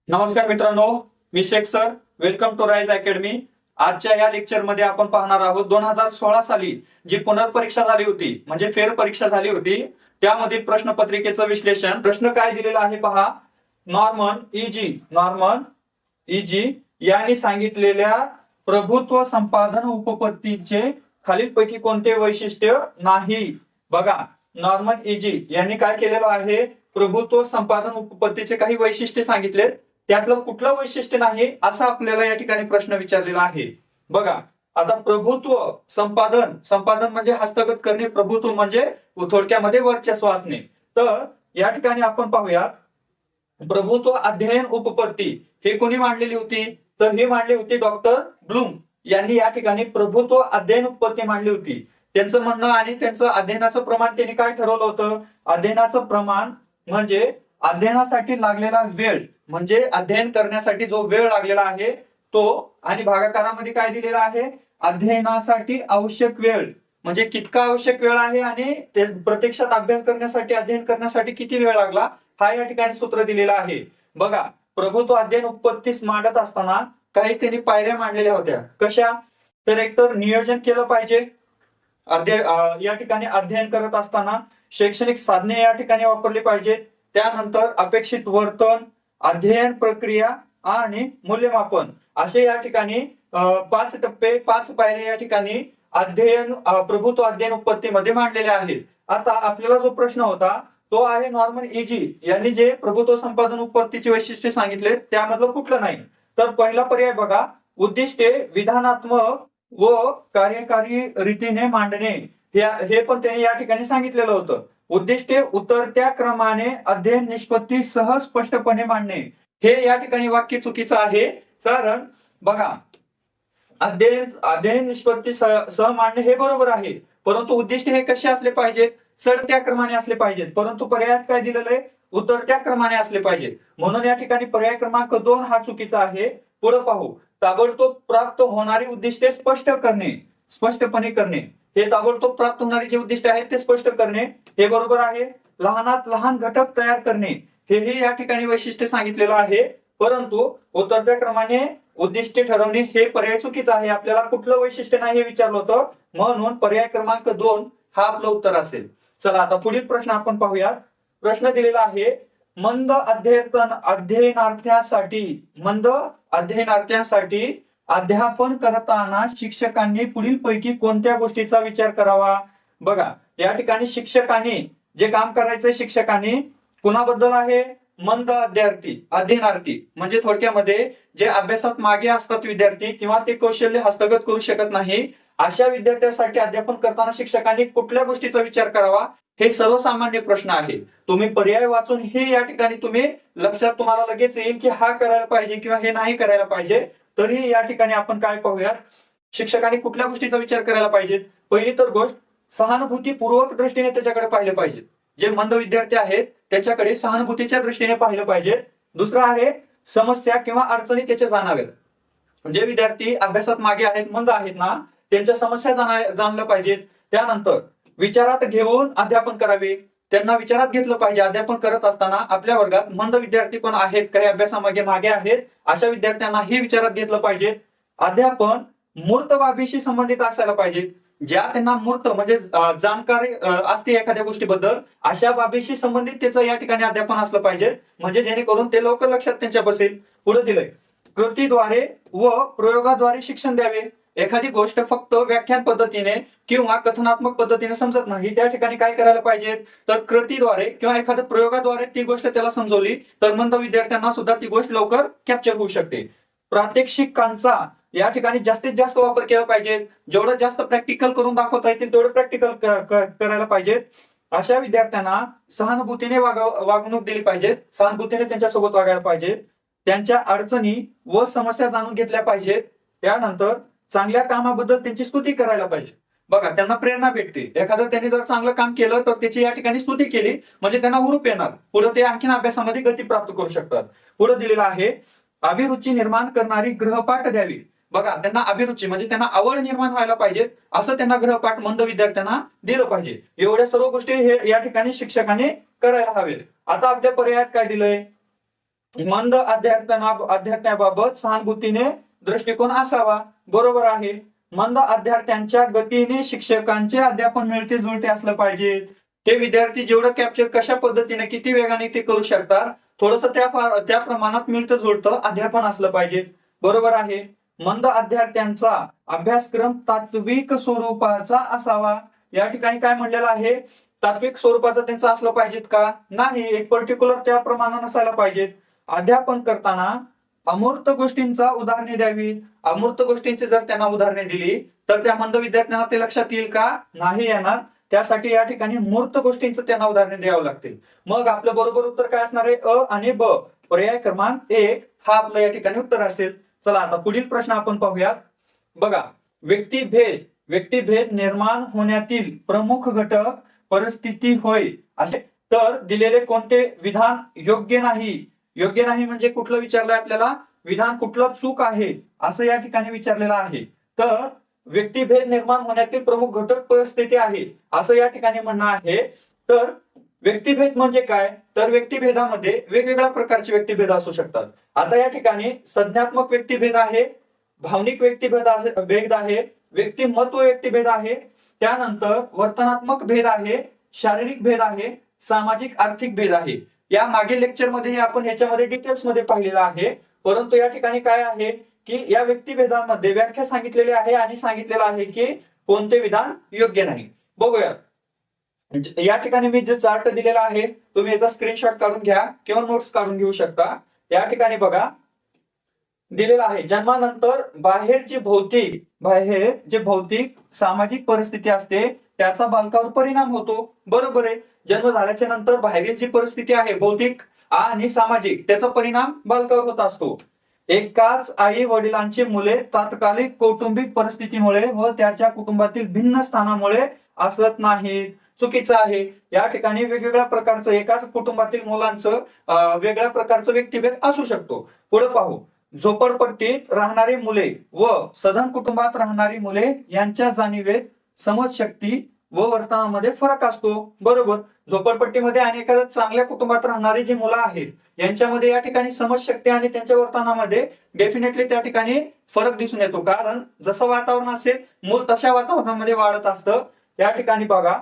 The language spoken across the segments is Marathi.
नमस्कार मित्रांनो, मी Shaikh sir. Welcome to Rise Academy. आजच्या या लेक्चर मध्ये आपण पाहणार आहोत 2016 साली जी पुनर्परीक्षा झाली होती, म्हणजे फेर परीक्षा झाली होती, त्यामधील प्रश्नपत्रिकेचं विश्लेषण. प्रश्न काय दिलेला आहे पहा. नॉर्मन इजी यांनी सांगितलेल्या प्रभुत्व संपादन उपपत्तीचे खालीलपैकी कोणते वैशिष्ट्य नाही. बघा, नॉर्मन इजी यांनी काय केलेलं आहे, प्रभुत्व संपादन उपपत्तीचे काही वैशिष्ट्य सांगितले, त्यातलं कुठलं वैशिष्ट्य नाही असा आपल्याला या ठिकाणी प्रश्न विचारलेला आहे. बघा, आता प्रभुत्व संपादन म्हणजे हस्तगत करणे, प्रभुत्व म्हणजे थोडक्यामध्ये वर्चस्व असणे. तर या ठिकाणी आपण पाहूयात, प्रभुत्व अध्ययन उपपत्ती हे कोणी मांडलेली होती, तर ही मांडली होती डॉक्टर ब्लूम यांनी. या ठिकाणी प्रभुत्व अध्ययन उपपत्ती मांडली होती. त्यांचं म्हणणं आणि त्यांचं अध्ययनाचं प्रमाण त्यांनी काय ठरवलं होतं, अध्ययनाचं प्रमाण म्हणजे अध्ययनासाठी लागलेला वेळ, म्हणजे अध्ययन करण्यासाठी जो वेळ लागलेला आहे तो, आणि भागाकारामध्ये काय दिलेला आहे, अध्ययनासाठी आवश्यक वेळ म्हणजे कितका आवश्यक वेळ आहे आणि ते प्रत्यक्षात अभ्यास करण्यासाठी, अध्ययन करण्यासाठी किती वेळ लागला, हा या ठिकाणी सूत्र दिलेला आहे. बघा, प्रभुत्व अध्ययन उपपत्तीस मांडत असताना काही त्यांनी पायऱ्या मांडलेल्या होत्या. कशा, तर एकतर नियोजन केलं पाहिजे या ठिकाणी अध्ययन करत असताना, शैक्षणिक साधने या ठिकाणी वापरली पाहिजेत, त्यानंतर अपेक्षित वर्तन, अध्ययन प्रक्रिया आणि मूल्यमापन असे या ठिकाणी 5 टप्पे, 5 पायऱ्या या ठिकाणी प्रभुत्व अध्ययन उपपत्तीमध्ये मांडलेल्या आहेत. आता आपल्याला जो प्रश्न होता तो आहे, नॉर्मन इजी यांनी जे प्रभुत्व संपादन उपपत्तीचे वैशिष्ट्य सांगितले त्यामधलं कुठलं नाही. तर पहिला पर्याय बघा, उद्दिष्टे विधानात्मक व कार्यकारी रीतीने मांडणे, हे पण त्यांनी या ठिकाणी सांगितलेलं होतं. उद्दिष्टे उतरत्या क्रमाने अध्ययन निष्पत्ती सह स्पष्टपणे मांडणे, हे या ठिकाणी वाक्य चुकीचं आहे. कारण बघा, अध्ययन निष्पत्ती सह मांडणे हे बरोबर आहे, परंतु उद्दिष्ट हे कसे असले पाहिजेत, चढत्या क्रमाने असले पाहिजेत. परंतु पर्यायात काय दिलेलं आहे, उतरत्या क्रमाने असले पाहिजेत. म्हणून या ठिकाणी पर्याय क्रमांक 2 हा चुकीचा आहे. पुढे पाहू, ताबडतोब प्राप्त होणारी उद्दिष्टे स्पष्टपणे करणे, हे ताबडतोब प्राप्त होणारी जे उद्दिष्ट आहेत ते स्पष्ट करणे, हे बरोबर आहे. लहानात लहान घटक तयार करणे, हेही या ठिकाणी वैशिष्ट्य सांगितलेलं आहे. परंतु उतरत्या क्रमाने उद्दिष्टे ठरवणे हे पर्याय चुकीचा आहे. आपल्याला कुठलं वैशिष्ट्य नाही हे विचारलं होतं, म्हणून पर्याय क्रमांक 2 हा आपलं उत्तर असेल. चला, आता पुढील प्रश्न आपण पाहूयात. प्रश्न दिलेला आहे, मंद अध्ययनार्थ्यांसाठी अध्यापन करताना शिक्षकांनी पुढील पैकी कोणत्या गोष्टीचा विचार करावा. बघा, या ठिकाणी शिक्षकांनी जे काम करायचंय, शिक्षकांनी कुणाबद्दल आहे, मंद अध्ययनार्थी म्हणजे थोडक्यामध्ये जे अभ्यासात मागे असतात विद्यार्थी किंवा ते कौशल्य हस्तगत करू शकत नाही, अशा विद्यार्थ्यांसाठी अध्यापन करताना शिक्षकांनी कुठल्या गोष्टीचा विचार करावा, हे सर्वसामान्य प्रश्न आहे. तुम्ही पर्याय वाचून हे या ठिकाणी तुम्ही लक्षात तुम्हाला लगेच येईल की हा करायला पाहिजे किंवा हे नाही करायला पाहिजे. तरी या ठिकाणी आपण काय पाहूयात, शिक्षकांनी कुठल्या गोष्टीचा विचार करायला पाहिजे. पहिली तर गोष्ट, सहानुभूतीपूर्वक दृष्टीने त्याच्याकडे पाहिलं पाहिजे. जे मंद विद्यार्थी आहेत त्याच्याकडे सहानुभूतीच्या दृष्टीने पाहिलं पाहिजे. दुसरं आहे, समस्या किंवा अडचणी त्याच्या जाणाव्यात. जे विद्यार्थी अभ्यासात मागे आहेत, मंद आहेत ना, त्यांच्या समस्या जाणल्या पाहिजेत. त्यानंतर विचारात घेऊन अध्यापन करावे, त्यांना विचारात घेतलं पाहिजे. अध्यापन करत असताना आपल्या वर्गात मंद विद्यार्थी पण आहेत, काही अभ्यासामागे मागे आहेत, अशा विद्यार्थ्यांनाही विचारात घेतलं पाहिजे. अध्यापन मूर्त बाबीशी संबंधित असायला पाहिजे. ज्या त्यांना मूर्त म्हणजे जाणकारी असते एखाद्या गोष्टीबद्दल, अशा बाबीशी संबंधित त्याचं या ठिकाणी अध्यापन असलं पाहिजे, म्हणजे जेणेकरून ते लवकर लक्षात त्यांच्या बसेल. पुढे दिलंय, कृतीद्वारे व प्रयोगाद्वारे शिक्षण द्यावे. एखादी गोष्ट फक्त व्याख्यान पद्धतीने किंवा कथनात्मक पद्धतीने समजत नाही, त्या ठिकाणी काय करायला पाहिजे, तर कृतीद्वारे किंवा एखाद्या प्रयोगाद्वारे ती गोष्ट त्याला समजवली तर मंद विद्यार्थ्यांना सुद्धा ती गोष्ट लवकर कॅप्चर होऊ शकते. प्रात्यक्षिकांचा या ठिकाणी जास्तीत जास्त वापर केला पाहिजे. जेवढं जास्त प्रॅक्टिकल करून दाखवता येतील तेवढं प्रॅक्टिकल करायला पाहिजे. अशा विद्यार्थ्यांना सहानुभूतीने वागणूक दिली पाहिजे, सहानुभूतीने त्यांच्यासोबत वागायला पाहिजे. त्यांच्या अडचणी व समस्या जाणून घेतल्या पाहिजेत. त्यानंतर चांगल्या कामाबद्दल त्यांची स्तुती करायला पाहिजे. बघा, त्यांना प्रेरणा भेटते. एखादं त्यांनी जर चांगलं काम केलं तर त्याची या ठिकाणी स्तुती केली म्हणजे त्यांना हुरूप येणार, पुढे ते आणखीन अभ्यासामध्ये गती प्राप्त करू शकतात. पुढे दिलेला आहे, अभिरुची निर्माण करणारी गृहपाठ द्यावी. बघा, त्यांना अभिरुची म्हणजे त्यांना आवड निर्माण व्हायला पाहिजे, असं त्यांना गृहपाठ मंद विद्यार्थ्यांना दिलं पाहिजे. एवढ्या सर्व गोष्टी हे या ठिकाणी शिक्षकाने करायला हवे. आता आपल्या पर्यायात काय दिलंय, मंद अध्यात्माबाबत सहानुभूतीने दृष्टिकोन असावा. बरोबर आहे. मंद अध्यार्थ्यांच्या गतीने शिक्षकांचे अध्यापन मिळते जुळते असलं पाहिजे. ते विद्यार्थी जेवढं कॅप्चर कशा पद्धतीने किती वेगाने ते करू शकतात, थोडस त्या प्रमाणात मिळतं जुळतं अध्यापन असलं पाहिजे. बरोबर आहे. मंद अध्यार्थ्यांचा अभ्यासक्रम तात्विक स्वरूपाचा असावा. या ठिकाणी काय म्हणलेलं आहे, तात्विक स्वरूपाचा त्यांचा असलं पाहिजेत का? नाही, एक पर्टिक्युलर त्या प्रमाणात नसायला पाहिजेत. अध्यापन करताना अमूर्त गोष्टींचा उदाहरणे द्यावी. अमूर्त गोष्टींची जर त्यांना उदाहरणे दिली तर त्या मंद विद्यार्थ्यांना ते लक्षात येईल का? नाही येणार. त्यासाठी या ठिकाणी मूर्त गोष्टींचं त्यांना उदाहरणे द्यावं लागतील. मग आपलं बरोबर उत्तर काय असणार आहे? अ आणि ब, पर्याय क्रमांक 1 हा आपलं या ठिकाणी उत्तर असेल. चला आता पुढील प्रश्न आपण पाहूया. बघा, व्यक्तिभेद निर्माण होण्यातील प्रमुख घटक परिस्थिती होय. असे तर दिलेले कोणते विधान योग्य नाही? योग्य नाही म्हणजे कुठलं विचारलंय आपल्याला? विधान कुठलं चूक आहे असं या ठिकाणी विचारलेलं आहे. तर व्यक्तिभेद निर्माण होण्यातील प्रमुख घटक परिस्थिती आहे असं या ठिकाणी म्हणणं आहे. तर व्यक्तिभेद म्हणजे काय? तर व्यक्तिभेदामध्ये वेगवेगळ्या प्रकारचे व्यक्तिभेद असू शकतात. आता या ठिकाणी संज्ञात्मक व्यक्तिभेद आहे, भावनिक भेद आहे, व्यक्तिमत्व व्यक्तिभेद आहे, त्यानंतर वर्तनात्मक भेद आहे, शारीरिक भेद आहे, सामाजिक आर्थिक भेद आहे. या मागील लेक्चरमध्ये आपण ह्याच्यामध्ये डिटेल्स मध्ये पाहिलेलं आहे. परंतु या ठिकाणी काय आहे की या व्यक्तिभेदामध्ये व्याख्या सांगितलेली आहे आणि सांगितलेलं आहे की कोणते विधान योग्य नाही. बघूया. या ठिकाणी मी जे चार्ट दिलेला आहे तुम्ही याचा स्क्रीनशॉट काढून घ्या किंवा नोट्स काढून घेऊ शकता. या ठिकाणी बघा दिलेला आहे, जन्मानंतर बाहेर जे भौतिक सामाजिक परिस्थिती असते त्याचा बालकावर परिणाम होतो. बरोबर आहे. जन्म झाल्याच्या नंतर बाहेरील जी परिस्थिती आहे भौतिक आणि सामाजिक त्याचा परिणाम बालकावर होत असतो. एकाच आई वडिलांची मुले तात्कालिक कौटुंबिक परिस्थितीमुळे व त्याच्या कुटुंबातील भिन्न स्थानामुळे असत नाहीत. चुकीचं आहे. या ठिकाणी वेगवेगळ्या प्रकारचं एकाच कुटुंबातील मुलांचं वेगळ्या प्रकारचं व्यक्तिभेद असू शकतो. पुढे पाहू. झोपडपट्टीत राहणारी मुले व सधन कुटुंबात राहणारी मुले यांच्या जाणीवेत समजशक्ती व वर्तनामध्ये फरक असतो. बरोबर. झोपडपट्टीमध्ये आणि एखाद्या चांगल्या कुटुंबात राहणारी जी मुलं आहेत यांच्यामध्ये या ठिकाणी समजशक्ती आणि त्यांच्या वर्तनामध्ये डेफिनेटली त्या ठिकाणी फरक दिसून येतो. कारण जसं वातावरण असेल मूल तशा वातावरणामध्ये वाढत असतं. या ठिकाणी बघा,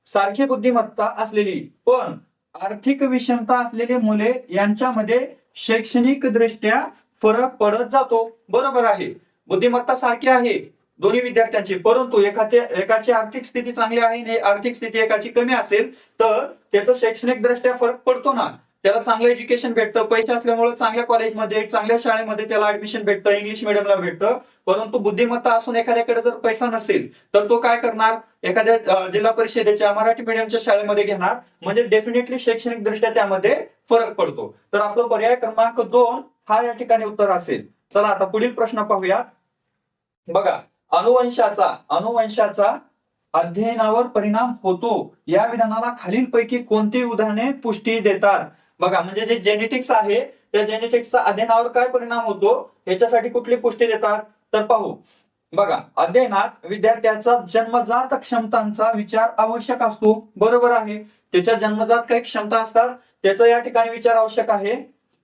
सारखी बुद्धिमत्ता असलेली पण आर्थिक विषमता असलेली मुले यांच्यामध्ये शैक्षणिक दृष्ट्या फरक पडत जातो. बरोबर आहे. बुद्धिमत्ता सारखी आहे दोन्ही विद्यार्थ्यांची, परंतु एकाची आर्थिक स्थिती चांगली आहे आणि आर्थिक स्थिती एकाची कमी असेल तर त्याचा शैक्षणिक दृष्ट्या फरक पडतो ना. त्याला चांगलं एज्युकेशन भेटतं, पैसे असल्यामुळे चांगल्या कॉलेजमध्ये चांगल्या शाळेमध्ये त्याला ऍडमिशन भेटतं, इंग्लिश मिडियमला भेटतं. परंतु बुद्धिमत्ता असून एखाद्याकडे जर पैसा नसेल तर तो काय करणार? एखाद्या जिल्हा परिषदेच्या मराठी मीडियमच्या शाळेमध्ये घेणार, म्हणजे डेफिनेटली शैक्षणिक दृष्ट्या त्यामध्ये फरक पडतो. तर आपलं पर्याय क्रमांक 2 हा या ठिकाणी उत्तर असेल. चला आता पुढील प्रश्न पाहूया. बघा, अनुवंशाचा अध्ययनावर परिणाम होतो या विधानाला खालीलपैकी कोणती उदाहरणे पुष्टी देतात? बघा, म्हणजे जे जेनेटिक्स आहे त्या जेनेटिक्सचा अध्ययनावर काय परिणाम होतो याच्यासाठी कुठली पुष्टी देतात? तर पाहू. बघा, अध्ययनात विद्यार्थ्याचा जन्मजात क्षमतांचा विचार आवश्यक असतो. बरोबर आहे. त्याच्या जन्मजात काही क्षमता असतात त्याचा या ठिकाणी विचार आवश्यक आहे.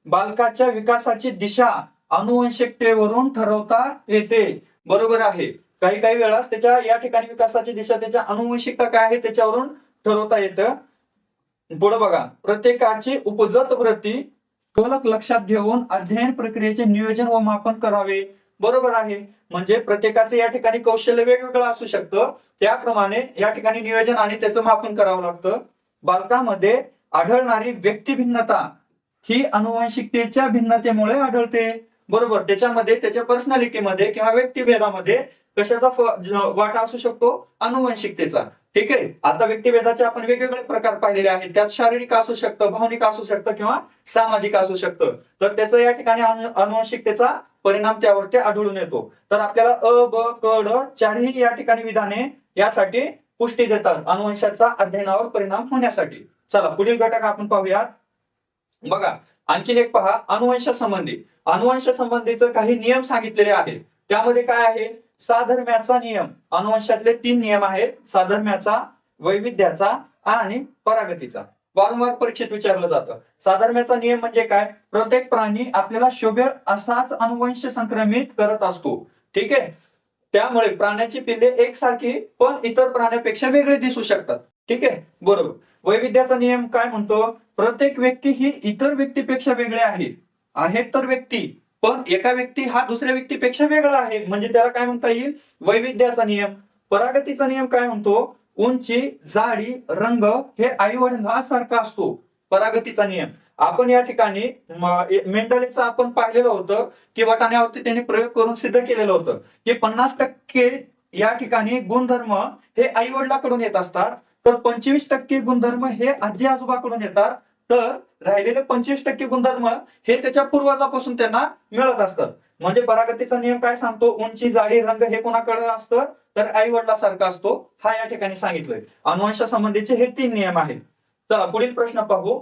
बालकाच्या विकासाची दिशा अनुवंशिकतेवरून ठरवता येते. बरोबर आहे. काही वेळा त्याच्या या ठिकाणी विकासाची दिशा त्याच्या अनुवंशिकता काय आहे त्याच्यावरून ठरवता येतं. पुढे बघा, प्रत्येकाची उपजत वृत्ती फलक लक्षात घेऊन अध्ययन प्रक्रियेचे नियोजन व मापन करावे. बरोबर आहे. म्हणजे प्रत्येकाचे या ठिकाणी कौशल्य वेगवेगळं असू शकतं, त्याप्रमाणे या ठिकाणी नियोजन आणि त्याचं मापन करावं लागतं. बालकामध्ये आढळणारी व्यक्ती भिन्नता ही अनुवंशिकतेच्या भिन्नतेमुळे आढळते. बरोबर. त्याच्यामध्ये त्याच्या पर्सनॅलिटीमध्ये किंवा व्यक्तिभेदामध्ये कशाचा वाटा असू शकतो? अनुवंशिकतेचा. ठीक आहे. आता व्यक्तिभेदाचे आपण वेगवेगळे प्रकार पाहिलेले आहेत. त्यात शारीरिक असू शकतं, भावनिक असू शकतं किंवा सामाजिक असू शकतं. तर त्याचं या ठिकाणी अनुवंशिकतेचा परिणाम त्यावरती आढळून येतो. तर आपल्याला अ, ब, क, ड चारही या ठिकाणी विधाने यासाठी पुष्टी देतात अनुवंशाचा अध्ययनावर परिणाम होण्यासाठी. चला पुढील घटक आपण पाहूया. बघा, आणखीन एक पहा, अनुवंश संबंधीचे काही नियम सांगितलेले आहेत. त्यामध्ये काय आहे? साधर्म्याचा नियम. अनुवंशातले 3 नियम आहेत: साधर्म्याचा, वैविध्याचा आणि परागतीचा. वारंवार परीक्षेत विचारलं जातं. साधर्म्याचा नियम म्हणजे काय? प्रत्येक प्राणी आपल्याला शोभेल असाच अनुवंश संक्रमित करत असतो. ठीक आहे. त्यामुळे प्राण्याची पिल्ले एकसारखी पण इतर प्राण्यापेक्षा वेगळे दिसू शकतात. ठीक आहे, बरोबर. वैविध्याचा नियम काय म्हणतो? प्रत्येक व्यक्ती ही इतर व्यक्तीपेक्षा वेगळे आहेत तर व्यक्ती, पण एका व्यक्ती हा दुसऱ्या व्यक्तीपेक्षा वेगळा आहे, म्हणजे त्याला काय म्हणता येईल? वैविध्याचा नियम. परागतीचा नियम काय म्हणतो? उंची, जाडी, रंग हे आई वडिलांसारखा असतो. परागतीचा नियम. आपण या ठिकाणी मेंडलेचं आपण पाहिलेलं होतं की वाटाण्यावरती त्यांनी प्रयोग करून सिद्ध केलेलं होतं की 50% या ठिकाणी गुणधर्म हे आई वडिलांकडून येत असतात, तर 25% गुणधर्म हे आजी आजोबाकडून येतात, तर राहिलेले 25% गुणधर्म हे त्याच्या पूर्वजापासून त्यांना मिळत असतात. म्हणजे परागतीचा नियम काय सांगतो? उंची, जाडी, रंग हे कोणाकडे असतं? तर आई वडिलांसारखा असतो, हा या ठिकाणी सांगितलंय. अनुवंश संबंधीचे हे 3 नियम आहेत. चला पुढील प्रश्न पाहू.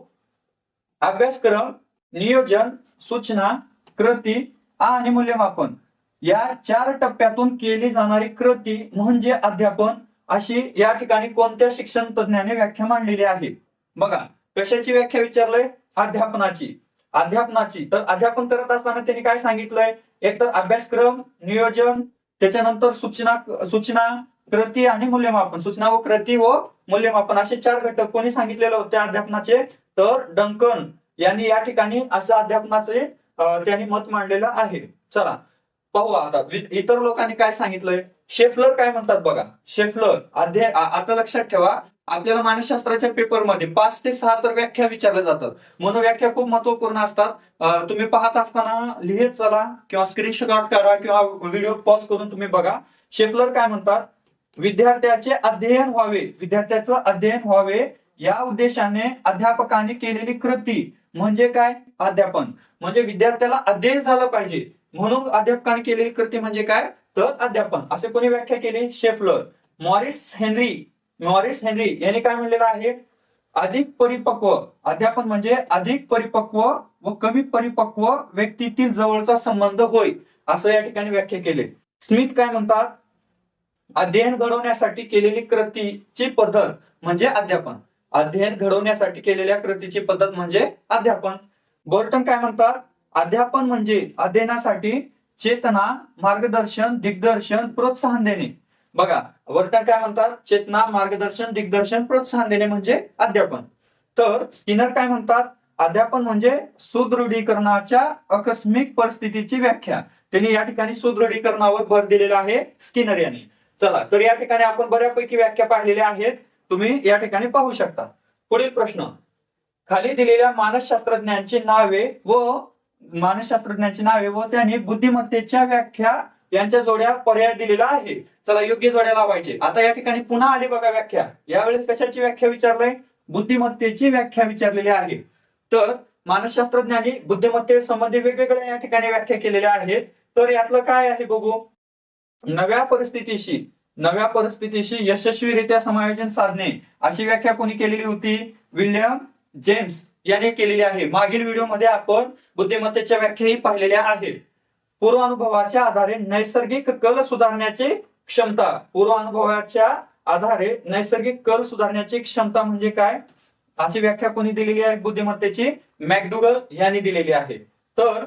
अभ्यासक्रम, नियोजन, सूचना, कृती आणि मूल्यमापन या 4 टप्प्यातून केली जाणारी कृती म्हणजे अध्यापन, अशी या ठिकाणी कोणत्या शिक्षण तज्ञाने व्याख्या मांडलेली आहे? बघा, कशाची व्याख्या विचारलंय? अध्यापनाची. तर अध्यापन करत असताना त्यांनी काय सांगितलंय? एक तर अभ्यासक्रम, नियोजन, त्याच्यानंतर सूचना, कृती आणि मूल्यमापन. सूचना व कृती व मूल्यमापन असे 4 घटक कोणी सांगितलेले होते अध्यापनाचे? तर डंकन यांनी या ठिकाणी असं अध्यापनाचे त्यांनी मत मांडलेलं आहे. चला पाहू आता इतर लोकांनी काय सांगितलंय. शेफलर काय म्हणतात बघा. शेफलर आता लक्षात ठेवा, आपल्याला मानसशास्त्राच्या पेपरमध्ये 5 ते 6 तर व्याख्या विचारल्या जातात, म्हणून व्याख्या खूप महत्वपूर्ण असतात. तुम्ही पाहत असताना लिहित चला किंवा स्क्रीनशॉट काढा किंवा व्हिडिओ पॉज करून तुम्ही बघा. शेफलर काय म्हणतात? विद्यार्थ्याचे विद्यार्थ्याचं अध्ययन व्हावे या उद्देशाने अध्यापकाने केलेली कृती म्हणजे काय? अध्यापन. म्हणजे विद्यार्थ्याला अध्ययन झालं पाहिजे म्हणून अध्यापकाने केलेली कृती म्हणजे काय? तर अध्यापन. असे कोणी व्याख्या केली? शेफलर. मॉरिस हेनरी यांनी काय म्हणलेलं आहे? अधिक परिपक्व अध्यापन म्हणजे अधिक परिपक्व व कमी परिपक्व व्यक्तीतील जवळचा संबंध होय, असं या ठिकाणी व्याख्या केले. स्मिथ काय म्हणतात? अध्ययन घडवण्यासाठी केलेली कृतीची पद्धत म्हणजे अध्यापन. अध्ययन घडवण्यासाठी केलेल्या कृतीची पद्धत म्हणजे अध्यापन. बर्टन काय म्हणतात? अध्यापन म्हणजे अध्ययनासाठी चेतना, मार्गदर्शन, दिग्दर्शन, प्रोत्साहन देणे. बघा, बर्टन काय म्हणतात? चेतना, मार्गदर्शन, दिग्दर्शन, प्रोत्साहन देणे म्हणजे अध्यापन. तर स्किनर काय म्हणतात? अध्यापन म्हणजे सुदृढीकरणाच्या आकस्मिक परिस्थितीची व्याख्या. त्यांनी या ठिकाणी सुदृढीकरणावर भर दिलेला आहे स्किनर यांनी. चला, तर या ठिकाणी आपण बऱ्यापैकी व्याख्या पाहिलेल्या आहेत, तुम्ही या ठिकाणी पाहू शकता. पुढील प्रश्न. खाली दिलेल्या मानसशास्त्रज्ञांची नावे व त्यांनी बुद्धिमत्तेच्या व्याख्या यांच्या जोड्या पर्याय दिलेला आहे. चला, योग्य जोड्या लावायचे. आता या ठिकाणी पुन्हा आली बघा व्याख्या. यावेळेस कशाची व्याख्या विचारलंय? बुद्धिमत्तेची व्याख्या विचारलेली आहे. तर मानसशास्त्रज्ञांनी बुद्धिमत्ते संबंधी वेगवेगळ्या या ठिकाणी व्याख्या केलेल्या आहेत. तर यातलं काय आहे बघू. नव्या परिस्थितीशी यशस्वीरित्या समायोजन साधणे, अशी व्याख्या कोणी केलेली होती? विल्यम जेम्स यांनी केलेली आहे. मागील व्हिडिओमध्ये आपण बुद्धिमत्तेच्या व्याख्याही पाहिलेल्या आहेत. पूर्वानुभवाच्या आधारे नैसर्गिक कल सुधारण्याची क्षमता म्हणजे काय, अशी व्याख्या कोणी दिलेली आहे बुद्धिमत्तेची? मॅकडुगल यांनी दिलेली आहे. तर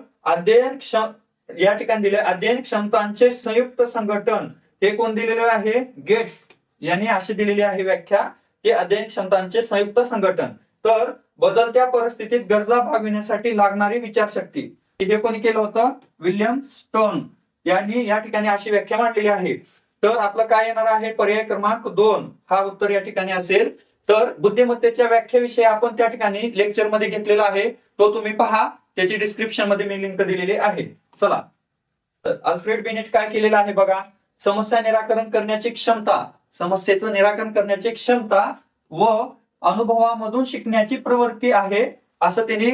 या ठिकाणी दिले अध्ययन क्षमतांचे संयुक्त संघटन, हे कोण दिलेले आहे? गेट्स यांनी अशी दिलेली आहे व्याख्या की अध्ययन क्षमतांचे संयुक्त संघटन. तर बदलत्या परिस्थितीत गरजा भागविण्यासाठी लागणारी विचारशक्ती, हे कोणी केलं होतं? विल्यम स्टोन यांनी या ठिकाणी अशी व्याख्या मांडलेली आहे. तर आपलं काय येणार आहे? पर्याय क्रमांक 2 हा उत्तर या ठिकाणी असेल. तर बुद्धिमत्तेच्या व्याख्याविषयी आपण त्या ठिकाणी लेक्चर मध्ये घेतलेला आहे, तो तुम्ही पहा, त्याची डिस्क्रिप्शन मध्ये मी लिंक दिलेली आहे. चला, तर अल्फ्रेड बिनेट काय केलेलं आहे बघा. समस्येचं निराकरण करण्याची क्षमता व अनुभवामधून शिकण्याची प्रवृत्ती आहे, असं त्यांनी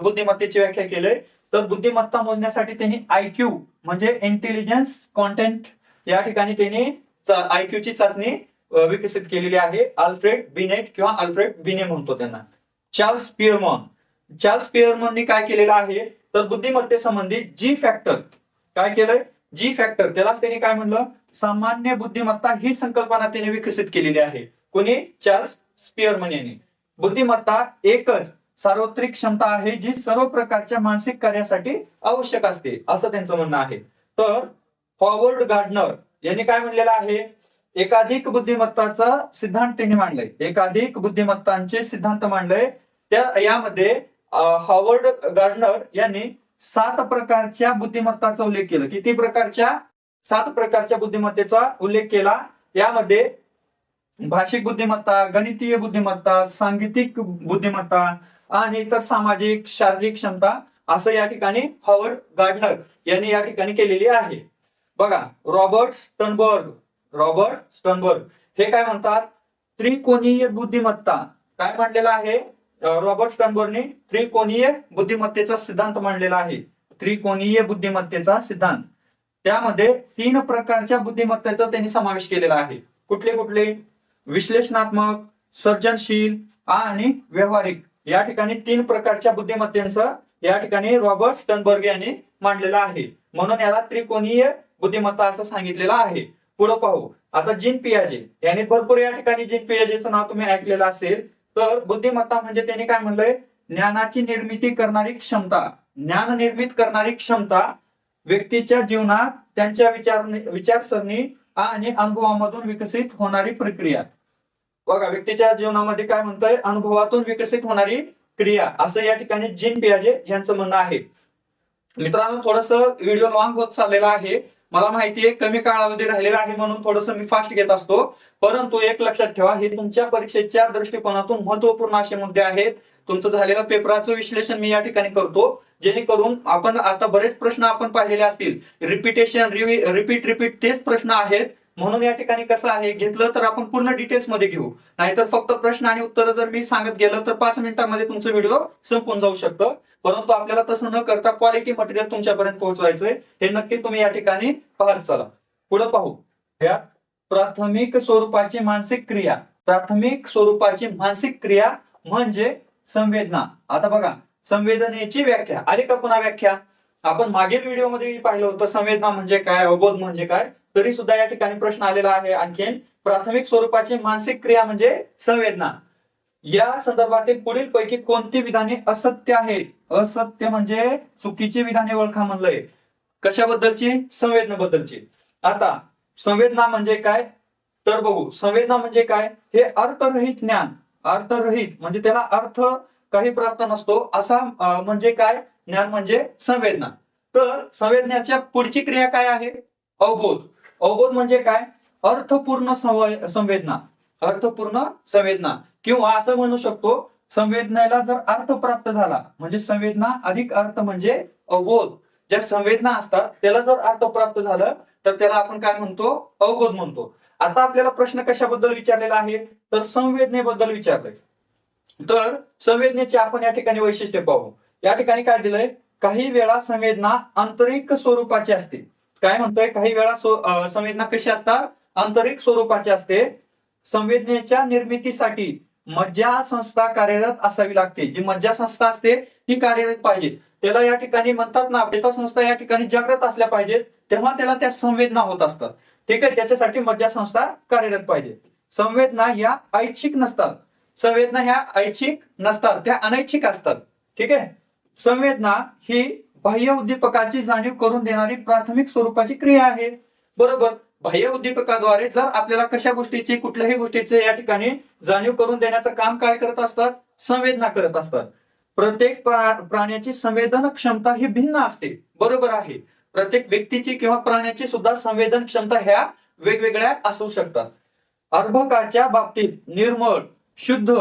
बुद्धिमत्तेची व्याख्या केली. तर बुद्धिमत्ता मोजण्यासाठी त्यांनी IQ म्हणजे इंटेलिजन्स कॉन्टेंट या ठिकाणी त्यांनी IQ ची चाचणी विकसित केलेली आहे. अल्फ्रेड बिनेट किंवा अल्फ्रेड बिने म्हणतो त्यांना. चार्ल्स पियरमननी काय केलेलं आहे? तर बुद्धिमत्तेसंबंधी जी फॅक्टर काय केलंय? जी फॅक्टर, त्यालाच त्यांनी काय म्हणलं? सामान्य बुद्धिमत्ता ही संकल्पना त्याने विकसित केलेली आहे. कोणी? चार्ल्स स्पियरमन यांनी. बुद्धिमत्ता एकच सार्वत्रिक क्षमता आहे जी सर्व प्रकारच्या मानसिक कार्यासाठी आवश्यक असते, असं त्यांचं म्हणणं आहे. तर हॉवर्ड गार्डनर यांनी काय म्हणलेलं आहे, एकाधिक बुद्धिमत्ताचा सिद्धांत त्यांनी मांडलाय, एकाधिक बुद्धिमत्तांचे सिद्धांत मांडले. यामध्ये हॉवर्ड गार्डनर यांनी 7 प्रकारच्या बुद्धिमत्ताचा उल्लेख केला. किती प्रकारच्या? 7 प्रकारच्या बुद्धिमत्तेचा उल्लेख केला. यामध्ये भाषिक बुद्धिमत्ता, गणितीय बुद्धिमत्ता, सांगीतिक बुद्धिमत्ता आणि इतर सामाजिक शारीरिक क्षमता असं या ठिकाणी हॉवर्ड गार्डनर यांनी या ठिकाणी केलेली आहे. बघा, रॉबर्ट स्टर्नबर्ग हे काय म्हणतात, त्रिकोणीय बुद्धिमत्ता काय मांडलेलं आहे, रॉबर्ट स्टर्नबर्गने त्रिकोणीय बुद्धिमत्तेचा सिद्धांत मांडलेला आहे. त्रिकोणीय बुद्धिमत्तेचा सिद्धांत, त्यामध्ये 3 प्रकारच्या बुद्धिमत्तेचा त्यांनी समावेश केलेला आहे. कुठले कुठले? विश्लेषणात्मक, सर्जनशील आणि व्यावहारिक. या ठिकाणी 3 प्रकारच्या बुद्धिमत्तेचं या ठिकाणी रॉबर्ट स्टर्नबर्ग यांनी मांडलेलं आहे, म्हणून याला त्रिकोणीय बुद्धिमत्ता असं सांगितलेलं आहे. पुढे पाहू आता जीन पियाजे यांनी भरपूर या ठिकाणी जीन पियाजेचं नाव तुम्ही ऐकलेलं असेल. तर बुद्धिमत्ता म्हणजे त्यांनी काय म्हणलंय, ज्ञानाची निर्मिती करणारी क्षमता, ज्ञान निर्मित करणारी क्षमता व्यक्तीच्या जीवनात त्यांच्या विचारसरणी आणि अनुभवामधून विकसित होणारी प्रक्रिया. बघा, व्यक्तीच्या जीवनामध्ये काय म्हणतंय, अनुभवातून विकसित होणारी क्रिया, असं या ठिकाणी जीन पियाजे यांचं म्हणणं आहे. मित्रांनो, थोडस व्हिडिओ लॉंग होत चाललेला आहे, मला माहिती आहे कमी काळामध्ये राहिलेला आहे म्हणून थोडस मी फास्ट घेत असतो. परंतु एक लक्षात ठेवा, हे तुमच्या परीक्षेच्या दृष्टिकोनातून महत्वपूर्ण असे मुद्दे आहेत. तुमचं झालेलं पेपराचं विश्लेषण मी या ठिकाणी करतो, जेणेकरून आपण आता बरेच प्रश्न आपण पाहिलेले असतील, रिपीट तेच प्रश्न आहेत. म्हणून या ठिकाणी कसं आहे, घेतलं तर आपण पूर्ण डिटेल्स मध्ये घेऊ, नाहीतर फक्त प्रश्न आणि उत्तर जर मी सांगत गेलं तर 5 मिनिटांमध्ये तुमचं व्हिडिओ संपून जाऊ शकतं. परंतु आपल्याला तसं न करता क्वालिटी मटेरियल तुमच्यापर्यंत पोहोचवायचंय, हे नक्की तुम्ही या ठिकाणी पाहत चला. पुढे पाहू, या प्राथमिक स्वरूपाची मानसिक क्रिया. प्राथमिक स्वरूपाची मानसिक क्रिया म्हणजे संवेदना. आता बघा, संवेदनेची व्याख्या आली का पुन्हा व्याख्या? आपण मागील व्हिडिओमध्ये पाहिलं होतं संवेदना म्हणजे काय, अवबोध म्हणजे काय, तरी सुद्धा या ठिकाणी प्रश्न आलेला आहे. आणखीन प्राथमिक स्वरूपाची मानसिक क्रिया म्हणजे संवेदना. या संदर्भातील पुढील पैकी कोणती विधाने असत्य आहेत? असत्य म्हणजे चुकीची विधाने ओळखा म्हणलंय. कशाबद्दलची? संवेदनेबद्दलची. आता संवेदना म्हणजे काय तर बघू, संवेदना म्हणजे काय, हे अर्थरहित ज्ञान, अर्थरहित म्हणजे त्याला अर्थ काही प्राप्त नसतो असा म्हणजे काय, ज्ञान म्हणजे संवेदना. तर संवेदनाच्या पुढची क्रिया काय आहे? अवबोध. अवबोध म्हणजे काय? अर्थपूर्ण संवेदना, अर्थपूर्ण संवेदना. किंवा असं म्हणू शकतो, संवेदनेला जर अर्थ प्राप्त झाला म्हणजे संवेदना अधिक अर्थ म्हणजे अवबोध. ज्या संवेदना असतात त्याला जर अर्थ प्राप्त झालं तर त्याला आपण काय म्हणतो? अवबोध म्हणतो. आता आपल्याला प्रश्न कशाबद्दल विचारलेला आहे तर संवेदनेबद्दल विचारलंय. तर संवेदनेचे आपण या ठिकाणी वैशिष्ट्य पाहू. या ठिकाणी काय दिलंय, काही वेळा संवेदना आंतरिक स्वरूपाची असते. काय म्हणतोय, काही वेळा संवेदना कशी असतात? आंतरिक स्वरूपाची असते. संवेदनेच्या निर्मितीसाठी मज्जा संस्था कार्यरत असावी लागते. जी मज्जा संस्था असते ती कार्यरत पाहिजे. त्याला या ठिकाणी म्हणतात ना, चेता संस्था या ठिकाणी जागृत असल्या पाहिजेत, तेव्हा त्याला त्या संवेदना होत असतात. ठीक आहे, त्याच्यासाठी मज्जा संस्था कार्यरत पाहिजे. संवेदना या ऐच्छिक नसतात. संवेदना ह्या ऐच्छिक नसतात, त्या अनैच्छिक असतात. ठीक आहे, संवेदना ही बाह्य उद्दीपकाची जाणीव करून देणारी प्राथमिक स्वरूपाची क्रिया आहे. बरोबर, बाह्य उद्दीपकाद्वारे जर आपल्याला कशा गोष्टीची, कुठल्याही गोष्टीचे या ठिकाणी जाणीव करून देण्याचं काम काय करत असतात? संवेदना करत असतात. प्रत्येक प्राण्याची संवेदन क्षमता ही भिन्न असते. बरोबर आहे, प्रत्येक व्यक्तीची किंवा प्राण्याची सुद्धा संवेदन क्षमता ह्या वेगवेगळ्या असू शकतात. अर्भकाच्या बाबतीत निर्मळ, शुद्ध,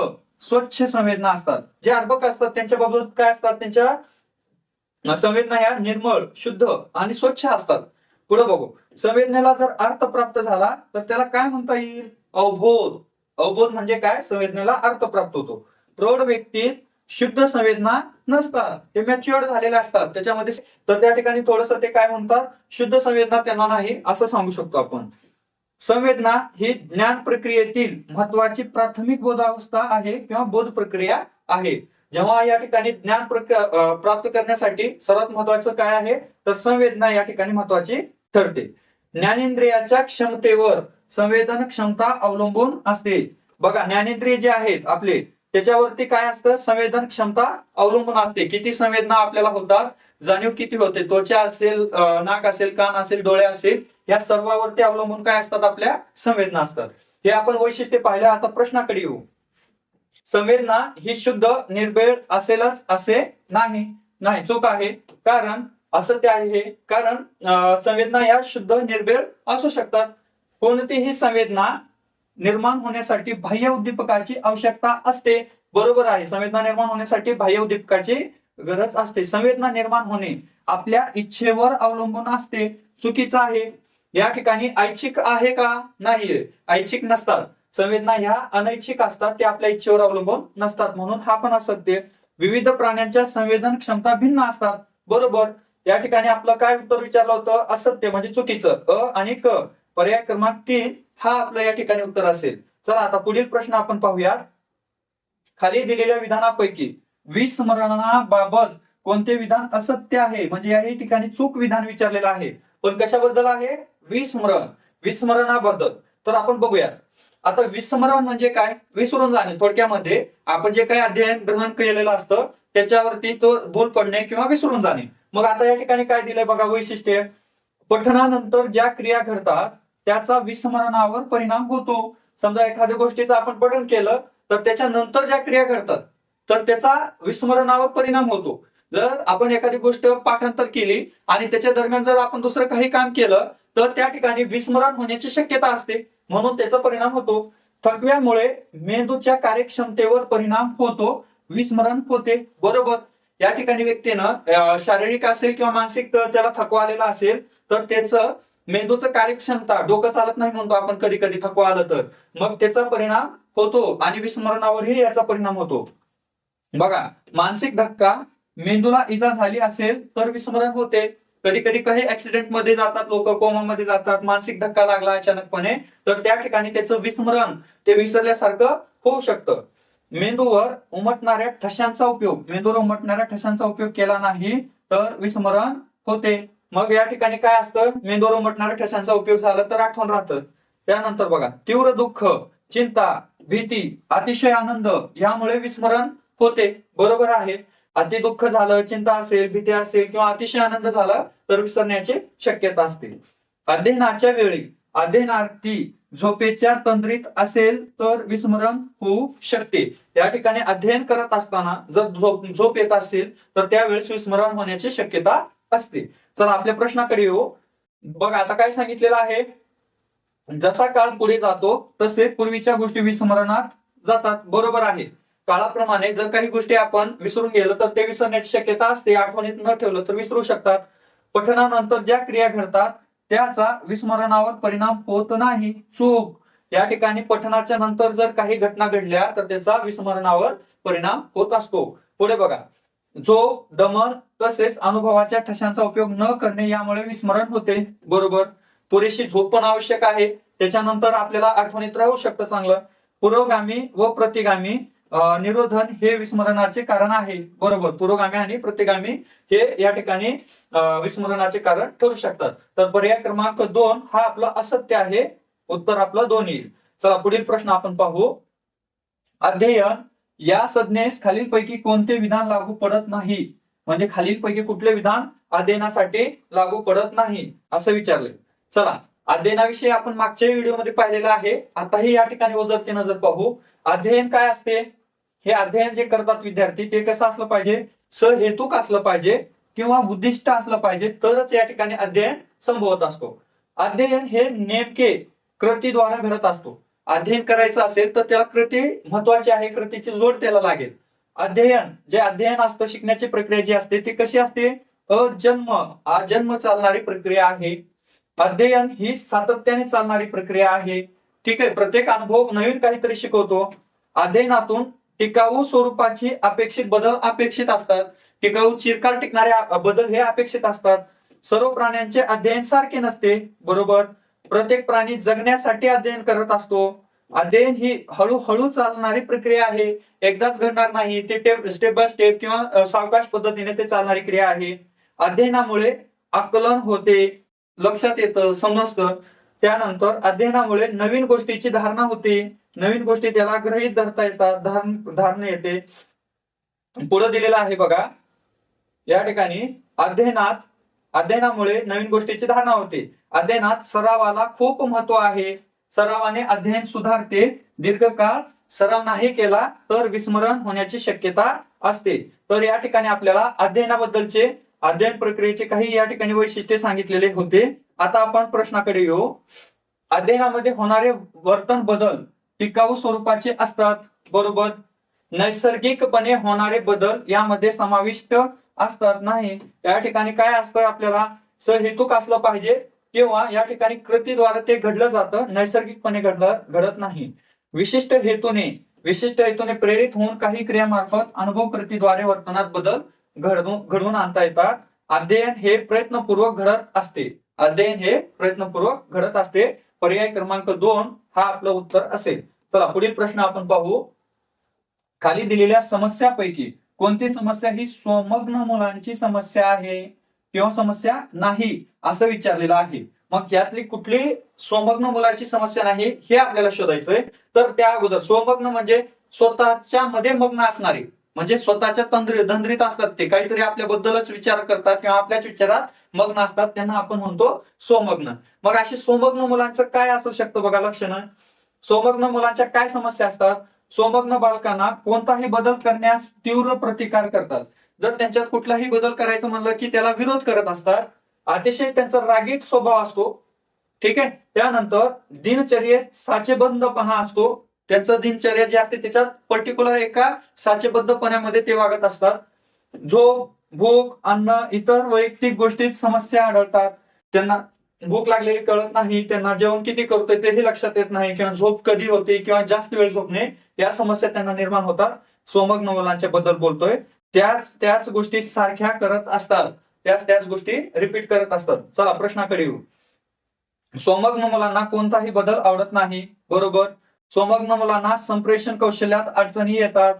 स्वच्छ संवेदना असतात. जे अर्भक असतात त्यांच्या बाबतीत काय असतात? त्यांच्या संवेदना ह्या निर्मळ, शुद्ध आणि स्वच्छ असतात. पुढे बघू, संवेदनेला जर अर्थ प्राप्त झाला तर त्याला काय म्हणता येईल? अवबोध. अवबोध म्हणजे काय? संवेदनेला अर्थ प्राप्त होतो. प्रौढ व्यक्तीत शुद्ध संवेदना नसतात, ते मॅच्युअर्ड झालेले असतात त्याच्यामध्ये. तर त्या ठिकाणी थोडस ते काय म्हणतात? शुद्ध संवेदना त्यांना नाही असं सांगू शकतो आपण. संवेदना ही ज्ञान प्रक्रियेतील महत्वाची प्राथमिक बोधावस्था आहे किंवा बोध प्रक्रिया आहे. जेव्हा या ठिकाणी ज्ञान प्राप्त करण्यासाठी सर्वात महत्वाचं काय आहे तर संवेदना या ठिकाणी महत्वाची ठरते. ज्ञानेंद्रियाच्या क्षमतेवर संवेदन क्षमता अवलंबून असते. बघा, ज्ञानेंद्रिय जे आहेत आपले त्याच्यावरती काय असतं, संवेदन क्षमता अवलंबून असते. किती संवेदना आपल्याला होतात, जाणीव किती होते, त्वचा असेल, नाक असेल, कान असेल, डोळे असेल, या सर्वांवरती अवलंबून काय असतात, आपल्या संवेदना असतात. हे आपण वैशिष्ट्य पाहिलं. आता प्रश्नाकडे येऊ. संवेदना ही शुद्ध निर्भेळ असेलच असे नाही. नाही, चूक आहे. कारण असत्य आहे. कारण संवेदना या शुद्ध निर्भेळ असू शकतात. कोणतीही संवेदना निर्माण होण्यासाठी बाह्य उद्दीपकाची आवश्यकता असते. बरोबर आहे. संवेदना निर्माण होण्यासाठी बाह्य उद्दीपकाची गरज असते. संवेदना निर्माण होणे आपल्या इच्छेवर अवलंबून असते. चुकीचं आहे. या ठिकाणी ऐच्छिक आहे का? नाहीये, ऐच्छिक नसतात. संवेदना ह्या अनैच्छिक असतात, ते आपल्या इच्छेवर अवलंबून नसतात. म्हणून हा पण असत्य. विविध प्राण्यांच्या संवेदन क्षमता भिन्न असतात. बरोबर. या ठिकाणी आपलं काय उत्तर विचारलं होतं? असत्य म्हणजे चुकीचं. अ आणि क, पर्याय क्रमांक 3 हा आपलं या ठिकाणी उत्तर असेल. चला आता पुढील प्रश्न आपण पाहूया. खाली दिलेल्या विधानापैकी विस्मरणाबाबत कोणते विधान असत्य आहे? म्हणजे या ठिकाणी चूक विधान विचारलेलं आहे. पण कशाबद्दल आहे? विस्मरणाबद्दल. तर आपण बघूया. आता विस्मरण म्हणजे काय? विसरून जाणे. थोडक्यामध्ये आपण जे काही अध्ययन ग्रहण केलेलं असतं त्याच्यावरती तो भूल पडणे किंवा विसरून जाणे. मग आता या ठिकाणी काय दिलंय बघा वैशिष्ट्य. पठणानंतर ज्या क्रिया घडतात त्याचा विस्मरणावर परिणाम होतो. समजा एखाद्या गोष्टीचं आपण पठण केलं तर त्याच्यानंतर ज्या क्रिया घडतात तर त्याचा विस्मरणावर परिणाम होतो. जर आपण एखादी गोष्ट पाठांतर केली आणि त्याच्या दरम्यान जर आपण दुसरं काही काम केलं तर त्या ठिकाणी विस्मरण होण्याची शक्यता असते. म्हणून त्याचा परिणाम होतो. थकव्यामुळे मेंदूच्या कार्यक्षमतेवर परिणाम होतो, विस्मरण होते. बरोबर. या ठिकाणी व्यक्तीनं शारीरिक असेल किंवा मानसिक त्याला थकवा आलेला असेल तर त्याचं मेंदूचं कार्यक्षमता, डोकं चालत नाही म्हणतो आपण कधी कधी थकवा आलं तर, मग त्याचा परिणाम होतो आणि विस्मरणावरही याचा परिणाम होतो. बघा, मानसिक धक्का, मेंदूला इजा झाली असेल तर विस्मरण होते. कधी कधी काही ऍक्सिडेंट मध्ये जातात लोक, कोमामध्ये जातात, मानसिक धक्का लागला अचानकपणे तर त्या ठिकाणी त्याचं विस्मरण, ते विसरल्यासारखं होऊ शकतं. मेंदूवर उमटणाऱ्या ठशांचा उपयोग केला नाही तर विस्मरण होते. मग या ठिकाणी काय असतं? मेंदूवर उमटणाऱ्या ठशांचा उपयोग झाला तर आठवण राहतं. त्यानंतर बघा, तीव्र दुःख, चिंता, भीती, अतिशय आनंद यामुळे विस्मरण होते. बरोबर आहे. अति दुःख झालं, चिंता असेल, भीती असेल किंवा अतिशय आनंद झाला तर विसरण्याची शक्यता असते. अध्ययनाच्या वेळी अध्ययनार्थी झोपेच्या तंद्रीत असेल तर विस्मरण होऊ शकते. या ठिकाणी अध्ययन करत असताना जर झोप येत असेल तर त्यावेळेस विस्मरण होण्याची शक्यता असते. चला आपल्या प्रश्नाकडे येऊ. बघा आता काय सांगितलेलं आहे. जसा काळ पुढे जातो तसे पूर्वीच्या गोष्टी विस्मरणात जातात. बरोबर आहे. काळाप्रमाणे जर काही गोष्टी आपण विसरून गेलो तर ते विसरण्याची शक्यता असते. आठवणीत न ठेवलं तर विसरू शकतात. पठणानंतर ज्या क्रिया घडतात त्याचा विस्मरणावर परिणाम होत नाही. चूक. या ठिकाणी पठणाच्या नंतर जर काही घटना घडल्या तर त्याचा विस्मरणावर परिणाम होत असतो. पुढे बघा, झोप, दमन तसेच अनुभवाच्या ठशांचा उपयोग न करणे यामुळे विस्मरण होते. बरोबर. पुरेशी झोप पण आवश्यक आहे. त्याच्यानंतर आपल्याला आठवणीत राहू शकतं चांगलं. पुरोगामी व प्रतिगामी निरोधन हे विस्मरणाचे कारण आहे. बरोबर. पुरोगामी आणि प्रतिगामी हे या ठिकाणी विस्मरणाचे कारण ठरू शकतात. तर पर्याय क्रमांक 2 हा आपला असत्य आहे. उत्तर आपलं 2 येईल. चला पुढील प्रश्न आपण पाहू. अध्ययन या संज्ञेस खालीलपैकी कोणते विधान लागू पडत नाही? म्हणजे खालीलपैकी कुठले विधान अध्ययनासाठी लागू पडत नाही असं विचारले. चला, अध्ययनाविषयी आपण मागच्या व्हिडिओमध्ये पाहिलेलं आहे. आताही या ठिकाणी ओझरती नजर पाहू. अध्ययन काय असते? हे अध्ययन जे करतात विद्यार्थी ते कसं असलं पाहिजे? सहेतुक असलं पाहिजे किंवा उद्दिष्ट असलं पाहिजे तरच या ठिकाणी अध्ययन संभवत असतो. अध्ययन हे नेमके कृतीद्वारे घडत असतो. अध्ययन करायचं असेल तर त्याला कृती महत्वाची आहे, कृतीची जोड त्याला लागेल. अध्ययन असतं, शिकण्याची प्रक्रिया जी असते ती कशी असते? आजन्म चालणारी प्रक्रिया आहे. अध्ययन ही सातत्याने चालणारी प्रक्रिया आहे. ठीक आहे. प्रत्येक अनुभव नवीन काहीतरी शिकवतो. अध्ययनातून टिकाऊ स्वरूपाची अपेक्षित बदल अपेक्षित असतात. टिकाऊ चिरकाल टिकणारे बदल हे अपेक्षित असतात. सर्व प्राण्यांचे अध्ययन सारखे नसते. बरोबर. प्रत्येक प्राणी जगण्यासाठी अध्ययन करत असतो. अध्ययन ही हळूहळू चालणारी प्रक्रिया आहे. एकदाच घडणार नाही. ते स्टेप बाय स्टेप किंवा सावकाश पद्धतीने ते चालणारी क्रिया आहे. अध्ययनामुळे आकलन होते, लक्षात येतं, समजतं. त्यानंतर अध्ययनामुळे नवीन गोष्टीची धारणा होते, नवीन गोष्टी त्याला गृहीत धरता येतात, धारणा येते. पुढे दिलेला आहे बघा, या ठिकाणी अध्ययनामुळे नवीन गोष्टीची धारणा होते. अध्ययनात सरावाला खूप महत्व आहे. सरावाने अध्ययन सुधारते. दीर्घकाळ सराव नाही केला तर विस्मरण होण्याची शक्यता असते. तर या ठिकाणी आपल्याला अध्ययनाबद्दलचे, अध्ययन प्रक्रियेचे काही या ठिकाणी वैशिष्ट्ये सांगितलेले होते. आता आपण प्रश्नाकडे येऊ. अध्ययनामध्ये होणारे वर्तन बदल टिकाऊ स्वरूपाचे असतात, बरोबर. नैसर्गिकपणे होणारे बदल यामध्ये समाविष्ट असतात नाही. या ठिकाणी काय असतं, आपल्याला सहेतुक असलं पाहिजे किंवा या ठिकाणी कृतीद्वारे ते घडलं जातं, नैसर्गिकपणे घडत नाही. विशिष्ट हेतूने प्रेरित होऊन काही क्रियामार्फत अनुभव कृतीद्वारे वर्तनात बदल घडवून आणता येतात. अध्ययन हे प्रयत्नपूर्वक घडत असते. पर्याय क्रमांक 2 हा आपलं उत्तर असेल. चला पुढील प्रश्न आपण पाहू. खाली दिलेल्या समस्यापैकी कोणती समस्या ही स्वमग्न मुलांची समस्या आहे किंवा समस्या नाही असं विचारलेलं आहे. मग यातली कुठली स्वमग्न मुलाची समस्या नाही हे आपल्याला शोधायचंय. तर त्या अगोदर स्वमग्न म्हणजे स्वतःच्या मध्ये मग्न असणारे, म्हणजे स्वतःच्या धंद्रीत असतात, ते काहीतरी आपल्याबद्दलच विचार करतात किंवा आपल्याच विचारात मग्न असतात, त्यांना आपण म्हणतो स्वमग्न. मग अशी स्वमग्न मुलांचं काय असू शकतं बघा लक्षणं. स्वमग्न मुलांच्या काय समस्या असतात. स्वमग्न बालकांना कोणताही बदल करण्यास तीव्र प्रतिकार करतात. जर त्यांच्यात कुठलाही बदल करायचं म्हणलं की त्याला विरोध करत असतात. अतिशय त्यांचा रागीट स्वभाव असतो, ठीक आहे. त्यानंतर दिनचर्येत साचेबद्धपणा असतो. त्यांचं दिनचर्या जी असते त्याच्यात पर्टिक्युलर एका साचेबद्धपणामध्ये ते वागत असतात. झोप, भूक, अन्न, इतर वैयक्तिक गोष्टीत समस्या आढळतात. त्यांना भूक लागलेली कळत नाही, त्यांना जेवण किती करतोय तेही लक्षात येत नाही, किंवा झोप कधी होते किंवा जास्त वेळ झोपणे, या समस्या त्यांना निर्माण होतात. स्वमग्न मुलांच्या बद्दल बोलतोय. त्याच गोष्टी सारख्या करत असतात, त्याच गोष्टी रिपीट करत असतात. चला प्रश्नाकडे येऊ. स्वमग्न मुलांना कोणताही बदल आवडत नाही, बरोबर. स्वमग्न मुलांना संप्रेषण कौशल्यात अडचणी येतात.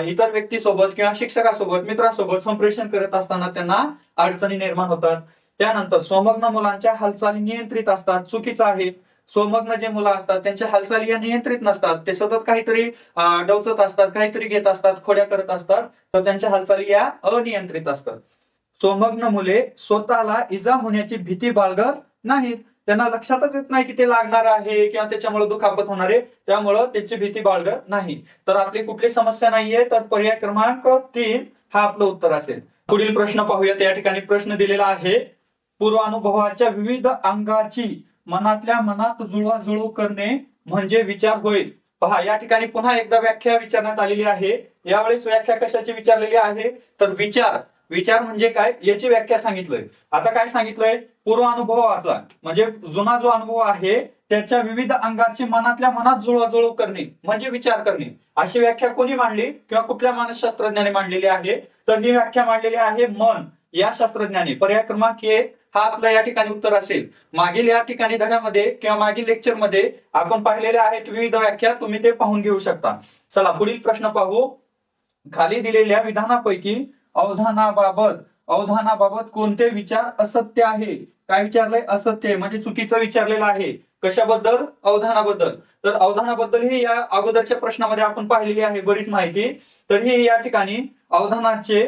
इतर व्यक्तीसोबत किंवा शिक्षकासोबत, मित्रासोबत संप्रेषण करत असताना त्यांना अडचणी निर्माण होतात. त्यानंतर स्वमग्न मुलांच्या हालचाली नियंत्रित असतात, चुकीचं आहे. स्वमग्न जे मुलं असतात त्यांच्या हालचाली या नियंत्रित नसतात, ते सतत काहीतरी डवचत असतात, काहीतरी घेत असतात, खोड्या करत असतात, तर त्यांच्या हालचाली या अनियंत्रित असतात. स्वमग्न मुले स्वतःला इजा होण्याची भीती बाळगत नाहीत. त्यांना लक्षातच येत नाही की ते लागणार आहे किंवा त्याच्यामुळे दुखापत होणार आहे, त्यामुळं त्याची भीती बाळगत नाही. तर आपली कुठली समस्या नाहीये, तर पर्याय क्रमांक 3 हा आपलं उत्तर असेल. पुढील प्रश्न पाहूयात. या ठिकाणी प्रश्न दिलेला आहे. पूर्वानुभवाच्या विविध अंगाची मनातल्या मनात जुळवाजुळव करणे म्हणजे विचार होय. पहा, या ठिकाणी पुन्हा एकदा व्याख्या विचारण्यात आलेली आहे. यावेळेस व्याख्या कशाची विचारलेली आहे, तर विचार म्हणजे काय याची व्याख्या सांगितलंय. आता काय सांगितलंय, पूर्वानुभवाचा म्हणजे जुना जो अनुभव आहे त्याच्या विविध अंगाची मनातल्या मनात जुळवाजुळव करणे म्हणजे विचार करणे, अशी व्याख्या कोणी मांडली किंवा कुठल्या मानसशास्त्रज्ञाने मांडलेली आहे, तर ही व्याख्या मांडलेली आहे मन या शास्त्रज्ञाने. पर्याय क्रमांक 1 हा आपलं या ठिकाणी उत्तर असेल. मागील या ठिकाणी धड्यामध्ये किंवा मागील लेक्चरमध्ये आपण पाहिलेले आहेत विविध व्याख्या, तुम्ही ते पाहून घेऊ शकता. चला पुढील प्रश्न पाहू. खाली दिलेल्या विधानापैकी अवधानाबाबत कोणते विचार असत्य आहे. काय विचारलंय, असत्य म्हणजे चुकीचं विचारलेलं आहे. कशाबद्दल, अवधानाबद्दल. तर अवधानाबद्दल ही या अगोदरच्या प्रश्नामध्ये आपण पाहिलेली आहे बरीच माहिती. तर ही या ठिकाणी अवधानाचे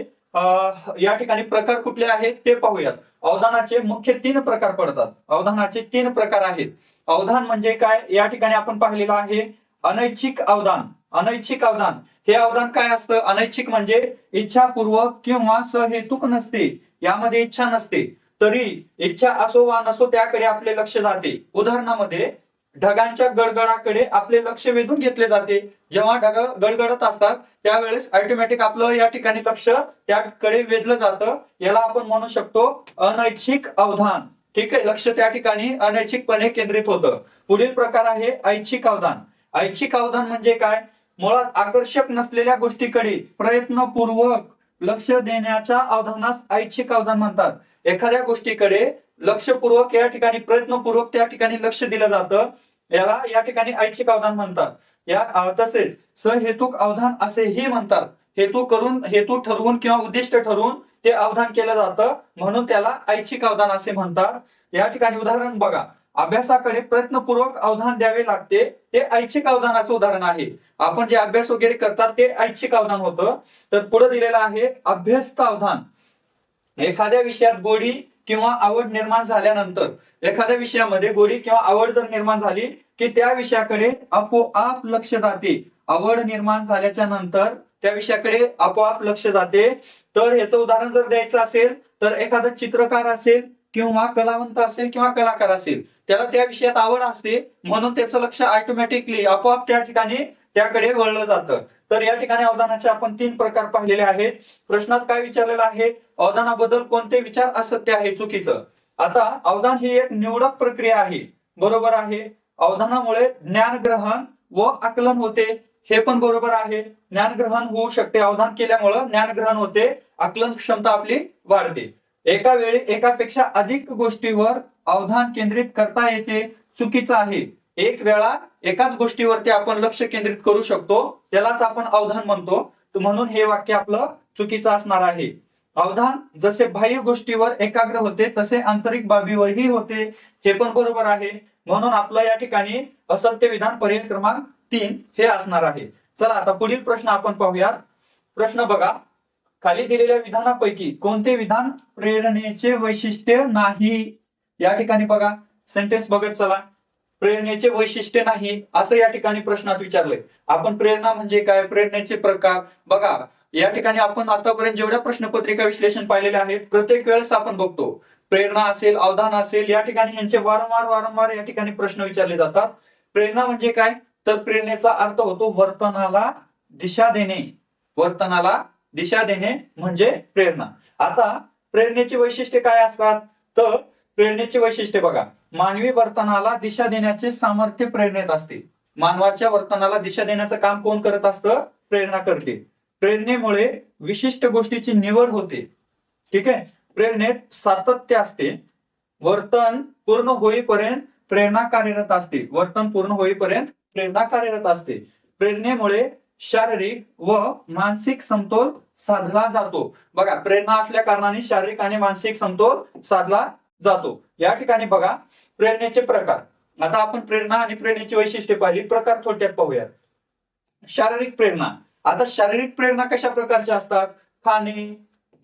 या ठिकाणी प्रकार कुठले आहेत ते पाहूयात. अवधानाचे मुख्य 3 प्रकार पडतात. अवधानाचे 3 प्रकार आहेत. अवधान म्हणजे काय, या ठिकाणी आपण पाहिलेलं आहे अनैच्छिक अवधान. हे अवधान काय असतं, अनैच्छिक म्हणजे इच्छापूर्वक किंवा सहेतुक नसते, यामध्ये इच्छा नसते, तरी इच्छा असो वा नसो त्याकडे आपले लक्ष जाते. उदाहरणामध्ये ढगांच्या गडगडाकडे आपले लक्ष वेधून घेतले जाते. जेव्हा ढग गडगडत असतात त्यावेळेस ऑटोमॅटिक आपलं या ठिकाणी लक्ष त्याकडे वेधलं जातं. याला आपण म्हणू शकतो अनैच्छिक अवधान. ठीक आहे, लक्ष त्या ठिकाणी अनैच्छिकपणे केंद्रित होतं. पुढील प्रकार आहे ऐच्छिक अवधान. ऐच्छिक अवधान म्हणजे काय, मुळात आकर्षक नसलेल्या गोष्टीकडे प्रयत्नपूर्वक लक्ष देण्याच्या अवधानास ऐच्छिक अवधान म्हणतात. एखाद्या गोष्टीकडे लक्षपूर्वक या ठिकाणी प्रयत्नपूर्वक त्या ठिकाणी लक्ष दिलं जातं, याला या ठिकाणी ऐच्छिक अवधान म्हणतात. तसेच सहेतुक अवधान असेही म्हणतात. हेतू ठरवून किंवा उद्दिष्ट ठरवून ते अवधान केलं जातं, म्हणून त्याला ऐच्छिक अवधान असे म्हणतात. या ठिकाणी उदाहरण बघा, अभ्यासाकडे प्रयत्नपूर्वक अवधान द्यावे लागते ते ऐच्छिक अवधानाचं उदाहरण आहे. आपण जे अभ्यास वगैरे करतात ते ऐच्छिक अवधान होतं. तर पुढे दिलेलं आहे अभ्यस्त अवधान. एखाद्या विषयात गोडी किंवा आवड निर्माण झाल्यानंतर, एखाद्या विषयामध्ये गोडी किंवा आवड जर निर्माण झाली की त्या विषयाकडे आपोआप लक्ष जाते. आवड निर्माण झाल्याच्या नंतर त्या विषयाकडे आपोआप लक्ष जाते. तर याचं उदाहरण जर द्यायचं असेल तर एखादा चित्रकार असेल किंवा कलावंत असेल किंवा कलाकार असेल, त्याला त्या विषयात आवड असते म्हणून त्याचं लक्ष ऑटोमॅटिकली आपोआप त्या ठिकाणी त्याकडे वळलं जातं. तर या ठिकाणी अवधानाचे आपण 3 प्रकार पाहिलेले आहेत. प्रश्नात काय विचारलेलं आहे, अवधानाबद्दल कोणते विचार असत्य आहे, चुकीचं. आता अवधान ही एक निवडक प्रक्रिया आहे, बरोबर आहे. अवधानामुळे ज्ञानग्रहण व आकलन होते, हे पण बरोबर आहे. ज्ञानग्रहण होऊ शकते, अवधान केल्यामुळे ज्ञानग्रहण होते, आकलन क्षमता आपली वाढते. एका वेळी एकापेक्षा अधिक गोष्टीवर अवधान केंद्रित करता येते, चुकीचं आहे. एक वेळा एकाच गोष्टीवरती आपण लक्ष केंद्रित करू शकतो, त्यालाच आपण अवधान म्हणतो. म्हणून हे वाक्य आपलं चुकीचं असणार आहे. अवधान जसे बाह्य गोष्टीवर एकाग्र होते तसे आंतरिक बाबीवरही होते, हे पण बरोबर आहे. म्हणून आपलं या ठिकाणी असत्य विधान पर्याय क्रमांक 3 हे असणार आहे. चला आता पुढील प्रश्न आपण पाहूयात. प्रश्न बघा, खाली दिलेल्या विधानापैकी कोणते विधान प्रेरणेचे वैशिष्ट्य नाही. या ठिकाणी बघा सेंटेन्स बघत चला. प्रेरणेचे वैशिष्ट्य नाही असं या ठिकाणी प्रश्नात विचारलंय. आपण प्रेरणा म्हणजे काय, प्रेरणेचे प्रकार बघा. या ठिकाणी आपण आतापर्यंत जेवढ्या प्रश्नपत्रिका विश्लेषण पाहिलेले आहेत प्रत्येक वेळेस आपण बघतो प्रेरणा असेल, अवधान असेल, या ठिकाणी यांचे वारंवार या ठिकाणी प्रश्न विचारले जातात. प्रेरणा म्हणजे काय, तर प्रेरणेचा अर्थ होतो वर्तनाला दिशा देणे. वर्तनाला दिशा देणे म्हणजे प्रेरणा. आता प्रेरणेची वैशिष्ट्ये काय असतात, तर प्रेरणेची वैशिष्ट्ये बघा, मानवी वर्तनाला दिशा देण्याचे सामर्थ्य प्रेरणेत असते. मानवाच्या वर्तनाला दिशा देण्याचं काम कोण करत असतं, प्रेरणा करते. प्रेरणेमुळे विशिष्ट गोष्टीची निवड होते, ठीक आहे. प्रेरणेत सातत्य असते. वर्तन पूर्ण होईपर्यंत प्रेरणा कार्यरत असते. वर्तन पूर्ण होईपर्यंत प्रेरणा कार्यरत असते. प्रेरणेमुळे शारीरिक व मानसिक समतोल साधला जातो. बघा प्रेरणा असल्या कारणाने शारीरिक आणि मानसिक समतोल साधला जातो. या ठिकाणी बघा प्रेरणेचे प्रकार. आता आपण प्रेरणा आणि प्रेरणेची वैशिष्ट्ये पाहिली, प्रकार थोडक्यात पाहूया. शारीरिक प्रेरणा. आता शारीरिक प्रेरणा कशा प्रकारच्या असतात, खाणे,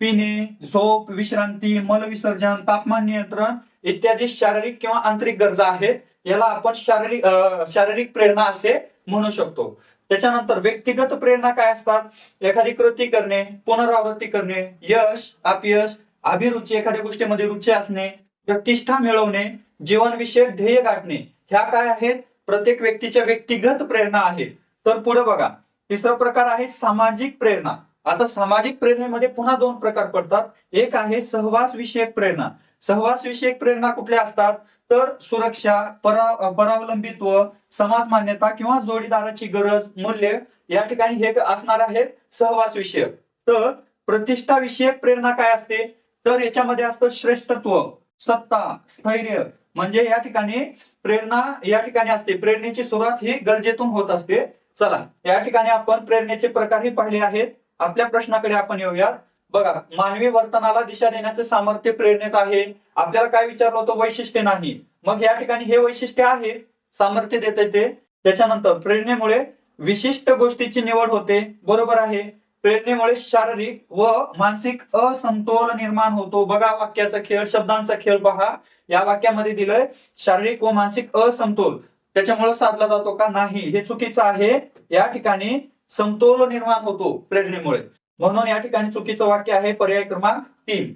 पिणे, झोप, विश्रांती, मलविसर्जन, तापमान नियंत्रण इत्यादी शारीरिक किंवा आंतरिक गरजा आहेत. याला आपण शारीरिक प्रेरणा असे म्हणू शकतो. त्याच्यानंतर व्यक्तिगत प्रेरणा काय असतात, एखादी कृती करणे, पुनरावृत्ती करणे, यश, अपयश, अभिरुची, एखाद्या गोष्टीमध्ये रुची असणे, प्रतिष्ठा मिळवणे, जीवनविषयक ध्येय गाठणे, ह्या काय आहेत, प्रत्येक व्यक्तीच्या व्यक्तिगत प्रेरणा आहेत. तर पुढे बघा तिसरा प्रकार आहे सामाजिक प्रेरणा. आता सामाजिक प्रेरणेमध्ये पुन्हा 2 प्रकार पडतात. एक आहे सहवास विषयक प्रेरणा. सहवास विषयक प्रेरणा कुठल्या असतात, तर सुरक्षा, परावलंबित्व, समाज मान्यता किंवा जोडीदाराची गरज, मूल्य, या ठिकाणी हे असणार आहेत सहवास विषयक. तर प्रतिष्ठा विषयक प्रेरणा काय असते, तर याच्यामध्ये असतं श्रेष्ठत्व, सत्ता, स्थैर्य. म्हणजे या ठिकाणी प्रेरणा या ठिकाणी असते. प्रेरणेची सुरुवात ही गरजेतून होत असते. चला या ठिकाणी आपण प्रेरणेचे प्रकारही पाहिले आहेत. आपल्या प्रश्नाकडे आपण येऊयात. बघा मानवी वर्तनाला दिशा देण्याचे सामर्थ्य प्रेरणेत आहे. आपल्याला काय विचारलं होतं, वैशिष्ट्य नाही. मग या ठिकाणी हे वैशिष्ट्य आहे, सामर्थ्य देते ते. त्याच्यानंतर प्रेरणेमुळे विशिष्ट गोष्टीची निवड होते, बरोबर आहे. प्रेरणेमुळे शारीरिक व मानसिक असमतोल निर्माण होतो. बघा वाक्याचा खेळ, शब्दांचा खेळ पहा. या वाक्यामध्ये दिलंय शारीरिक व मानसिक असमतोल, त्याच्यामुळे साधला जातो का, नाही, हे चुकीचं आहे. या ठिकाणी समतोल निर्माण होतो प्रेरणेमुळे, म्हणून या ठिकाणी चुकीचं वाक्य आहे पर्याय क्रमांक 3.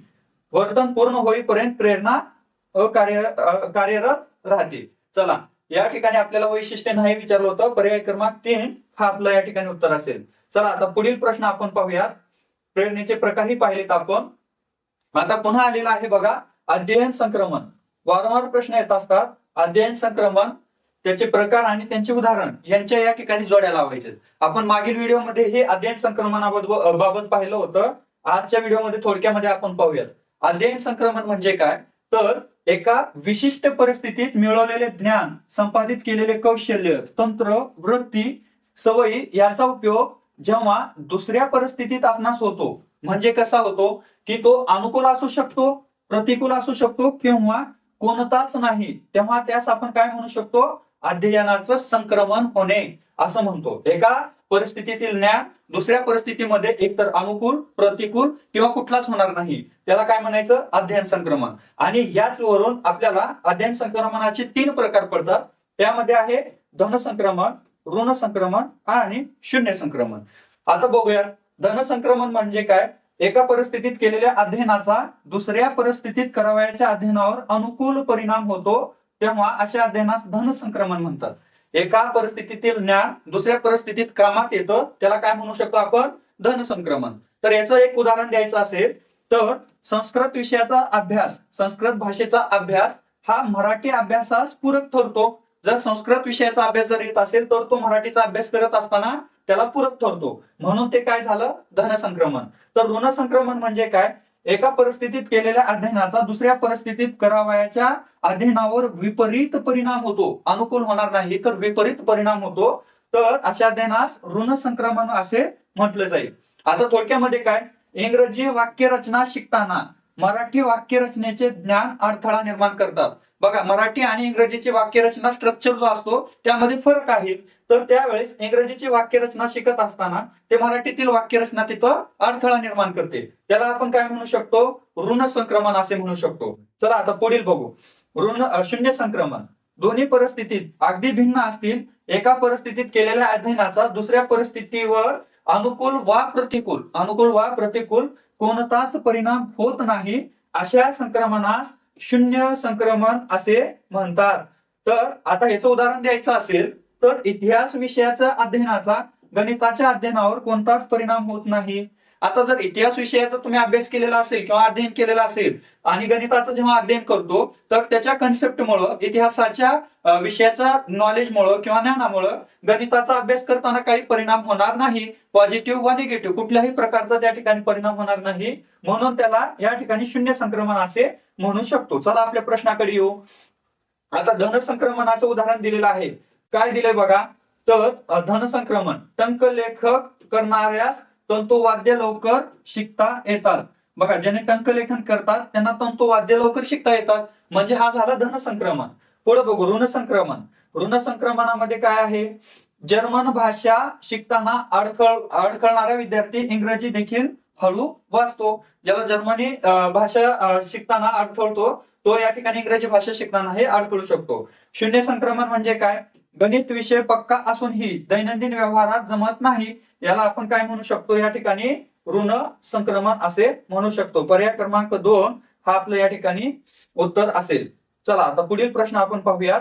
वर्तन पूर्ण होईपर्यंत प्रेरणा कार्यरत राहते. चला या ठिकाणी आपल्याला वैशिष्ट्य नाही विचारलं होतं, पर्याय क्रमांक 3 हा आपलं या ठिकाणी उत्तर असेल. चला आता पुढील प्रश्न आपण पाहूयात. प्रेरणेचे प्रकारही पाहिलेत आपण. आता पुन्हा आलेला आहे बघा अध्ययन संक्रमण. वारंवार प्रश्न येत असतात. अध्ययन संक्रमण, त्याचे प्रकार आणि त्यांचे उदाहरण यांच्या या ठिकाणी जोड्या लावायचे. आपण मागील व्हिडिओमध्ये हे अध्ययन संक्रमणाबाबत पाहिलं होतं. आजच्या व्हिडिओमध्ये थोडक्यामध्ये आपण पाहूयात. अध्ययन संक्रमण म्हणजे काय, तर एका विशिष्ट परिस्थितीत मिळवलेले ज्ञान, संपादित केलेले कौशल्य, तंत्र, वृत्ती, सवयी याचा उपयोग जेव्हा दुसऱ्या परिस्थितीत आपणास होतो, म्हणजे कसा होतो की तो अनुकूल असू शकतो, प्रतिकूल असू शकतो किंवा कोणताच नाही, तेव्हा त्यास आपण काय म्हणू शकतो? अध्ययनाचं संक्रमण होणे असं म्हणतो. एका परिस्थितीतील ज्ञान दुसऱ्या परिस्थितीमध्ये एकतर अनुकूल, प्रतिकूल किंवा कुठलाच होणार नाही, त्याला काय म्हणायचं? अध्ययन संक्रमण. आणि याच वरून आपल्याला अध्ययन संक्रमणाचे 3 प्रकार पडतात. त्यामध्ये आहे धन संक्रमण, ऋण संक्रमण आणि शून्य संक्रमण. आता बघूया धन संक्रमण म्हणजे काय. एका परिस्थितीत केलेल्या अध्ययनाचा दुसऱ्या परिस्थितीत करावयाच्या अध्ययनावर अनुकूल परिणाम होतो, तेव्हा अशा अध्ययनास धन संक्रमण म्हणतात. एका परिस्थितीतील ज्ञान दुसऱ्या परिस्थितीत कामात येतं, त्याला काय म्हणू शकतो आपण? धन संक्रमण. तर याचं एक उदाहरण द्यायचं असेल तर संस्कृत विषयाचा अभ्यास, संस्कृत भाषेचा अभ्यास हा मराठी अभ्यासास पूरक ठरतो. जर संस्कृत विषयाचा अभ्यास जर येत असेल तर तो मराठीचा अभ्यास करत असताना त्याला पूरक ठरतो, म्हणून ते काय झालं? धन संक्रमण. तर ऋण संक्रमण म्हणजे काय? एका परिस्थितीत केलेल्या अध्ययनाचा दुसऱ्या परिस्थितीत करावयाच्या अध्ययनावर विपरीत परिणाम होतो. अनुकूल होणार नाही तर विपरीत परिणाम होतो, तर अशा अध्ययनास ऋण संक्रमण असे म्हटलं जाईल. आता थोडक्यामध्ये काय, इंग्रजी वाक्यरचना शिकताना मराठी वाक्यरचनेचे ज्ञान अडथळा निर्माण करतात. बघा, मराठी आणि इंग्रजीची वाक्यरचना स्ट्रक्चर जो असतो त्यामध्ये फरक आहे. तर त्यावेळेस इंग्रजीची वाक्यरचना शिकत असताना ते मराठीतील वाक्यरचना तिथं अडथळा निर्माण करते, त्याला आपण काय म्हणू शकतो? ऋण संक्रमण असे म्हणू शकतो. चला आता पुढील बघू. शून्य संक्रमण. दोन्ही परिस्थितीत अगदी भिन्न असतील, एका परिस्थितीत केलेल्या अध्ययनाचा दुसऱ्या परिस्थितीवर अनुकूल वा प्रतिकूल कोणताच परिणाम होत नाही, अशा संक्रमणास शून्य संक्रमण असे म्हणतात. तर आता याचं उदाहरण द्यायचं असेल तर इतिहास विषयाच्या अध्ययनाचा गणिताच्या अध्ययनावर कोणताच परिणाम होत नाही. आता जर इतिहास विषयाचा तुम्ही अभ्यास केलेला असेल किंवा अध्ययन केलेला असेल आणि गणिताचं जेव्हा अध्ययन करतो तर त्याच्या कन्सेप्टमुळं, इतिहासाच्या विषयाच्या नॉलेजमुळं किंवा ज्ञानामुळं गणिताचा अभ्यास करताना काही परिणाम होणार नाही. पॉझिटिव्ह वा निगेटिव्ह कुठल्याही प्रकारचा त्या ठिकाणी परिणाम होणार नाही, म्हणून त्याला या ठिकाणी शून्य संक्रमण असे म्हणू शकतो. चला आपल्या प्रश्नाकडे येऊ. आता धन संक्रमणाचं उदाहरण दिलेलं आहे. काय दिलंय बघा, तर धन संक्रमण टंकलेखक करणाऱ्यास तंतुवाद्य लवकर शिकता येतात. बघा, ज्याने टंकलेखन करतात त्यांना तंतुवाद्य लवकर शिकता येतात, म्हणजे हा झाला धन संक्रमण. पुढे बघू ऋण संक्रमण. ऋण संक्रमणामध्ये काय आहे? जर्मन भाषा शिकताना अडखळणारा विद्यार्थी इंग्रजी देखील हळू वाचतो. ज्याला जर्मनी भाषा शिकताना अडथळतो तो या ठिकाणी इंग्रजी भाषा शिकताना हे अडथळू शकतो. शून्य संक्रमण म्हणजे काय? गणित विषय पक्का असूनही दैनंदिन व्यवहारात जमत नाही, याला आपण काय म्हणू शकतो? या ठिकाणी ऋण संक्रमण असे म्हणू शकतो. पर्याय क्रमांक 2 हा आपलं या ठिकाणी उत्तर असेल. चला आता पुढील प्रश्न आपण पाहूयात.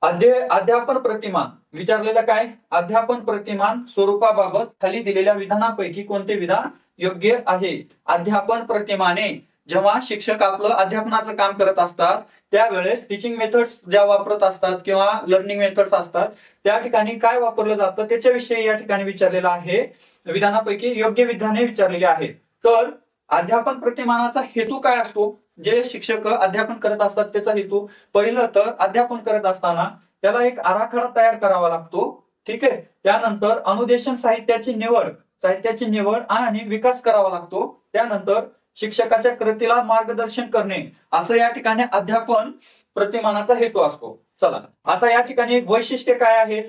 अध्यापन प्रतिमान विचारलेलं काय? अध्यापन प्रतिमान स्वरूपाबाबत खाली दिलेल्या विधानापैकी कोणते विधान योग्य आहे? अध्यापन प्रतिमाने जेव्हा शिक्षक आपलं अध्यापनाचं काम करत असतात त्यावेळेस टीचिंग मेथड्स ज्या वापरत असतात किंवा लर्निंग मेथड्स असतात त्या ठिकाणी काय वापरलं जातं त्याच्याविषयी या ठिकाणी विचारलेलं आहे. विधानापैकी योग्य विधाने विचारलेली आहेत. तर अध्यापन प्रतिमानाचा हेतू काय असतो? जे शिक्षक अध्यापन करत असतात त्याचा हेतू, पहिलं तर अध्यापन करत असताना त्याला एक आराखडा तयार करावा लागतो. ठीक आहे. त्यानंतर अनुदेशन साहित्याची निवड आणि विकास करावा लागतो. त्यानंतर शिक्षकाच्या कृतीला मार्गदर्शन करणे असं या ठिकाणी अध्यापन प्रतिमानाचा हेतू असतो. चला आता या ठिकाणी वैशिष्ट्य काय आहे?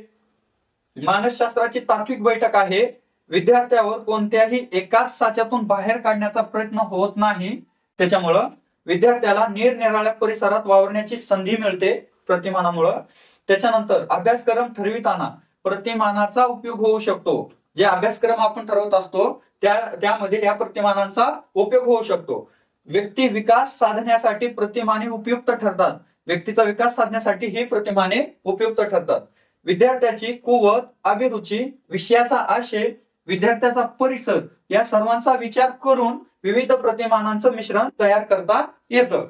मानसशास्त्राची तात्विक बैठक आहे. विद्यार्थ्यावर कोणत्याही एकाच साच्यातून बाहेर काढण्याचा प्रयत्न होत नाही, त्याच्यामुळं विद्यार्थ्याला निरनिराळ्या परिसरात वावरण्याची संधी मिळते प्रतिमानामुळं. त्याच्यानंतर अभ्यासक्रम ठरविताना प्रतिमानाचा उपयोग होऊ शकतो. जे अभ्यासक्रम आपण ठरवत असतो त्यामध्ये या प्रतिमानांचा उपयोग होऊ शकतो. व्यक्ती विकास साधण्यासाठी प्रतिमाने उपयुक्त ठरतात. व्यक्तीचा विकास साधण्यासाठी ही प्रतिमाने उपयुक्त ठरतात. विद्यार्थ्याची कुवत, अभिरुची, विषयाचा आशय, विद्यार्थ्याचा परिसर या सर्वांचा विचार करून विविध प्रतिमानांचं मिश्रण तयार करता येतं.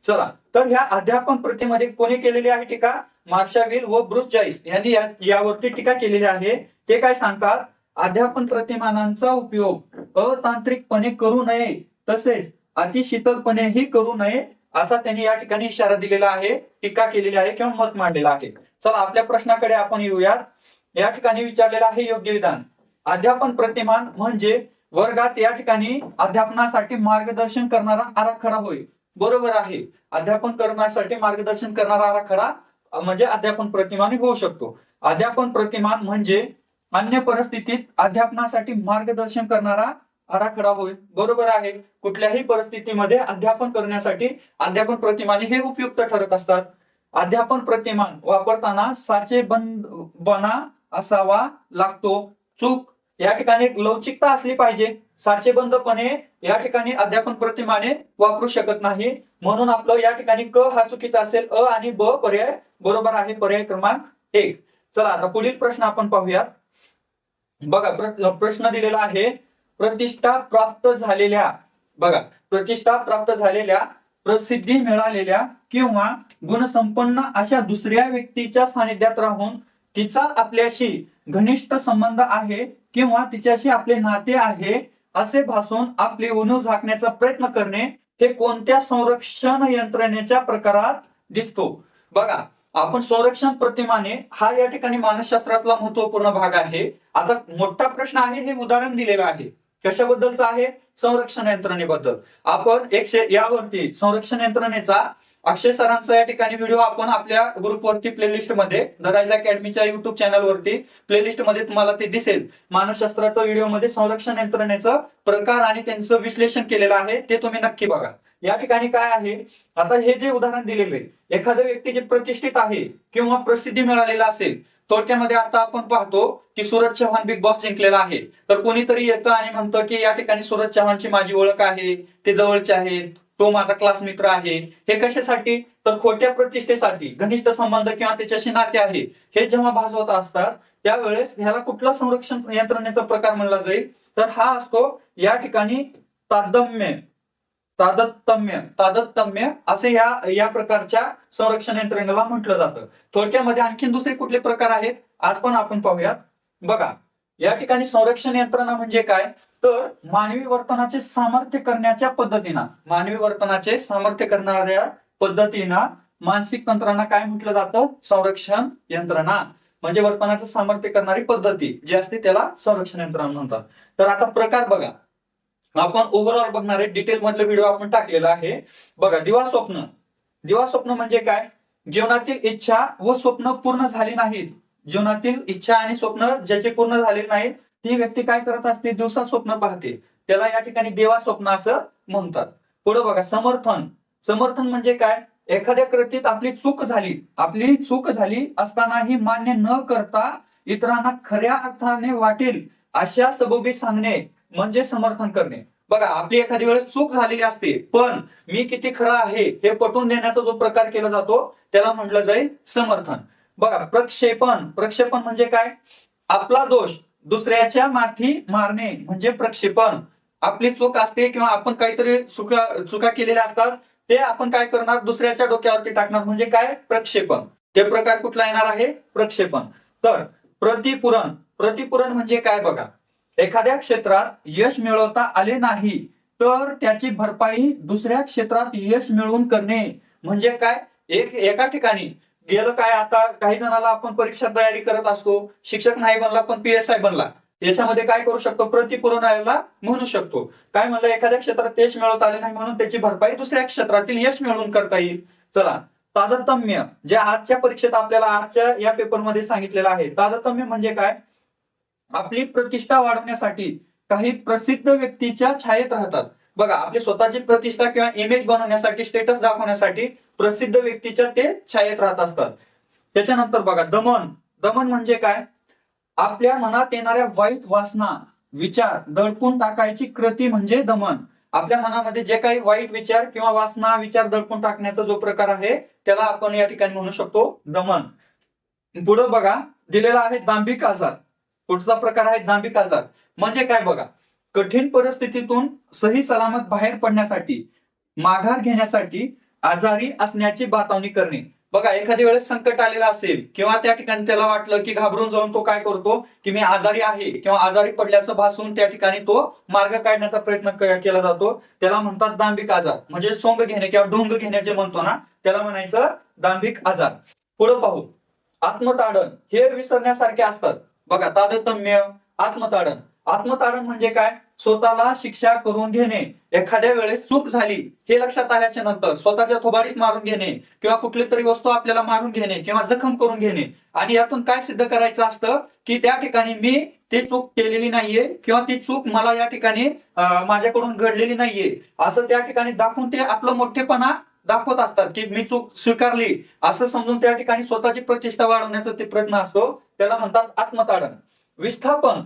चला तर ह्या अध्यापन प्रतिमध्ये कोणी केलेली आहे टीका? मार्शाविल व ब्रूस जॉइस यांनी यावरती टीका केलेली आहे. ते काय सांगतात? अध्यापन प्रतिमानांचा उपयोग अतांत्रिकपणे करू नये तसेच अतिशीतलपणेही करू नये असा त्यांनी या ठिकाणी इशारा दिलेला आहे, टीका केलेली आहे किंवा मत मांडलेलं आहे. चला आपल्या प्रश्नाकडे आपण येऊयात. या ठिकाणी विचारलेलं आहे योग्य विधान. अध्यापन प्रतिमान म्हणजे वर्गात या ठिकाणी अध्यापनासाठी मार्गदर्शन करणारा आराखडा होय. बरोबर आहे. अध्यापन करण्यासाठी मार्गदर्शन करणारा आराखडा म्हणजे अध्यापन प्रतिमान होऊ शकतो. अध्यापन प्रतिमान म्हणजे अन्य परिस्थितीत अध्यापनासाठी मार्गदर्शन करणारा आराखडा होय. बरोबर आहे. कुठल्याही परिस्थितीमध्ये अध्यापन करण्यासाठी अध्यापन प्रतिमाने हे उपयुक्त ठरत असतात. अध्यापन प्रतिमान वापरताना साचेबंदपणा असावा लागतो. चूक या ठिकाणी लवचिकता असली पाहिजे. साचेबंदपणे या ठिकाणी अध्यापन प्रतिमाने वापरू शकत नाही. म्हणून आपलं या ठिकाणी क हा चुकीचा असेल. अ आणि ब पर्याय बरोबर आहे. पर्याय क्रमांक 1. चला आता पुढील प्रश्न आपण पाहूयात. बघा प्रश्न दिलेला आहे. प्रतिष्ठा प्राप्त झालेल्या प्रसिद्धी मिळालेल्या किंवा गुणसंपन्न अशा दुसऱ्या व्यक्तीच्या सानिध्यात राहून तिचा आपल्याशी घनिष्ठ संबंध आहे किंवा तिच्याशी आपले नाते आहे असे भासून आपली उणीव झाकण्याचा प्रयत्न करणे हे कोणत्या संरक्षण यंत्रणेच्या प्रकारात दिसतो? बघा, आपण संरक्षण प्रतिमाने हा या ठिकाणी मानसशास्त्रातला महत्वपूर्ण भाग आहे. आता मोठा प्रश्न आहे, हे उदाहरण दिलेलं आहे. कशाबद्दलचं आहे? संरक्षण यंत्रणेबद्दल. आपण यावरती संरक्षण यंत्रणेचा अक्षय सरांचा या ठिकाणी व्हिडिओ आपण आपल्या ग्रुपवरती प्लेलिस्ट मध्ये द राईज अकॅडमीच्या युट्यूब चॅनलवरती प्लेलिस्ट मध्ये तुम्हाला ते दिसेल. मानसशास्त्राचा व्हिडिओ मध्ये संरक्षण यंत्रणेचं प्रकार आणि त्यांचं विश्लेषण केलेलं आहे, ते तुम्ही नक्की बघा. या ठिकाणी काय आहे, आता हे जे उदाहरण दिलेले, एखाद्या व्यक्ती जे प्रतिष्ठित आहे किंवा प्रसिद्धी मिळालेला असेल. थोडक्यामध्ये आता आपण पाहतो की सूरज चव्हाण बिग बॉस जिंकलेला आहे, तर कोणीतरी येतं आणि म्हणतं की या ठिकाणी सूरज चव्हाणची माझी ओळख आहे, ते जवळचे आहेत, तो माझा क्लास मित्र आहे. हे कशासाठी? तर खोट्या प्रतिष्ठेसाठी, घनिष्ठ संबंध किंवा त्याच्याशी नाते आहे हे जेव्हा भासवत असतात त्यावेळेस ह्याला कुठला संरक्षण यंत्रणेचा प्रकार म्हणला जाईल? तर हा असतो या ठिकाणी तादत्म्य असे या प्रकारच्या संरक्षण यंत्रणेला म्हटलं जातं. थोडक्यामध्ये आणखी दुसरे कुठले प्रकार आहेत आज पण आपण पाहूयात. बघा, या ठिकाणी संरक्षण यंत्रणा म्हणजे काय? तर मानवी वर्तनाचे सामर्थ्य करण्याच्या पद्धतीनं मानसिक तंत्रांना काय म्हटलं जातं? संरक्षण यंत्रणा. म्हणजे वर्तनाचं सामर्थ्य करणारी पद्धती जी असते त्याला संरक्षण यंत्रणा म्हणतात. तर आता प्रकार बघा, आपण ओव्हरऑल बघणार आहे. डिटेल मधले व्हिडिओ आपण टाकलेला आहे. बघा, दिवा स्वप्न म्हणजे काय? जीवनातील इच्छा व स्वप्न पूर्ण झाली नाहीत. जीवनातील इच्छा आणि स्वप्न ज्याचे पूर्ण झालेले नाहीत ती व्यक्ती काय करत असते? दिवसा स्वप्न पाहते. त्याला या ठिकाणी देवा स्वप्न असं म्हणतात. पुढे बघा, समर्थन म्हणजे काय? एखाद्या कृतीत आपली चूक झाली असतानाही मान्य न करता इतरांना खऱ्या अर्थाने वाटेल अशा सबबी सांगणे म्हणजे समर्थन करणे. बघा, आपली एखादी वेळेस चूक झालेली असते, पण मी किती खरं आहे हे पटवून देण्याचा जो प्रकार केला जातो त्याला म्हटलं जाईल समर्थन. बघा, प्रक्षेपण म्हणजे काय? आपला दोष दुसऱ्याच्या माथी मारणे म्हणजे प्रक्षेपण. आपली चूक असते किंवा आपण काहीतरी चुका केलेल्या असतात, ते आपण काय करणार? दुसऱ्याच्या डोक्यावरती टाकणार म्हणजे काय? प्रक्षेपण. ते प्रकार कुठला येणार आहे? प्रक्षेपण. तर प्रतिपुरण म्हणजे काय? बघा, एखाद्या क्षेत्रात यश मिळवता आले नाही तर त्याची भरपाई दुसऱ्या क्षेत्रात यश मिळवून करणे म्हणजे काय? एका ठिकाणी गेलं काय, आता काही जणाला आपण परीक्षा तयारी करत असतो, शिक्षक नाही बनला पण PSI बनला, याच्यामध्ये काय करू शकतो? प्रतिपुरणाला म्हणू शकतो. काय म्हणलं? एखाद्या क्षेत्रात यश मिळवता आले नाही म्हणून त्याची भरपाई दुसऱ्या क्षेत्रातील यश मिळवून करता येईल. चला, तारतम्य जे आजच्या परीक्षेत आपल्याला आजच्या या पेपरमध्ये सांगितलेलं आहे. तारतम्य म्हणजे काय? आपली प्रतिष्ठा वाढवण्यासाठी काही प्रसिद्ध व्यक्तीच्या छायेत राहतात. बघा, आपली स्वतःची प्रतिष्ठा किंवा इमेज बनवण्यासाठी, स्टेटस दाखवण्यासाठी प्रसिद्ध व्यक्तीच्या ते छायेत राहत असतात. त्याच्यानंतर बघा, दमन म्हणजे काय? आपल्या मनात येणाऱ्या वाईट वासना, विचार दडपून टाकायची कृती म्हणजे दमन. आपल्या मनामध्ये जे काही वाईट विचार किंवा वासना, विचार दडपून टाकण्याचा जो प्रकार आहे त्याला आपण या ठिकाणी म्हणू शकतो दमन. पुढे बघा, दिलेला आहे दांभिक आजार. पुढचा प्रकार आहे दांभिक आजार. म्हणजे काय? बघा, कठीण परिस्थितीतून सही सलामत बाहेर पडण्यासाठी, माघार घेण्यासाठी आजारी असण्याची बतावणी करणे. बघा, एखाद्या वेळेस संकट आलेलं असेल किंवा त्या ठिकाणी त्याला वाटलं की घाबरून जाऊन तो काय करतो की मी आजारी आहे किंवा आजारी पडल्याचं भासून त्या ठिकाणी तो मार्ग काढण्याचा प्रयत्न केला जातो. त्याला म्हणतात दांभिक आजार. म्हणजे सोंग घेणे किंवा ढोंग घेणे जे म्हणतो ना, त्याला म्हणायचं दांभिक आजार. पुढे पाहू, आत्मताडण. हे विसरण्यासारखे असतात. बघा, तारतम्य, आत्मताडण म्हणजे काय? स्वतःला शिक्षा करून घेणे, एखाद्या वेळेस चूक झाली हे लक्षात आल्याच्या नंतर स्वतःच्या थोबाडीत मारून घेणे किंवा कुठली तरी वस्तू आपल्याला मारून घेणे किंवा जखम करून घेणे, आणि यातून काय सिद्ध करायचं असतं की त्या ठिकाणी मी ती चूक केलेली नाहीये किंवा ती चूक मला या ठिकाणी माझ्याकडून घडलेली नाहीये असं त्या ठिकाणी दाखवून ते आपलं मोठेपणा दाखवत असतात की मी चूक स्वीकारली असं समजून त्या ठिकाणी स्वतःची प्रतिष्ठा वाढवण्याचा ते प्रयत्न असतो, त्याला म्हणतात आत्मताडन. विस्थापन,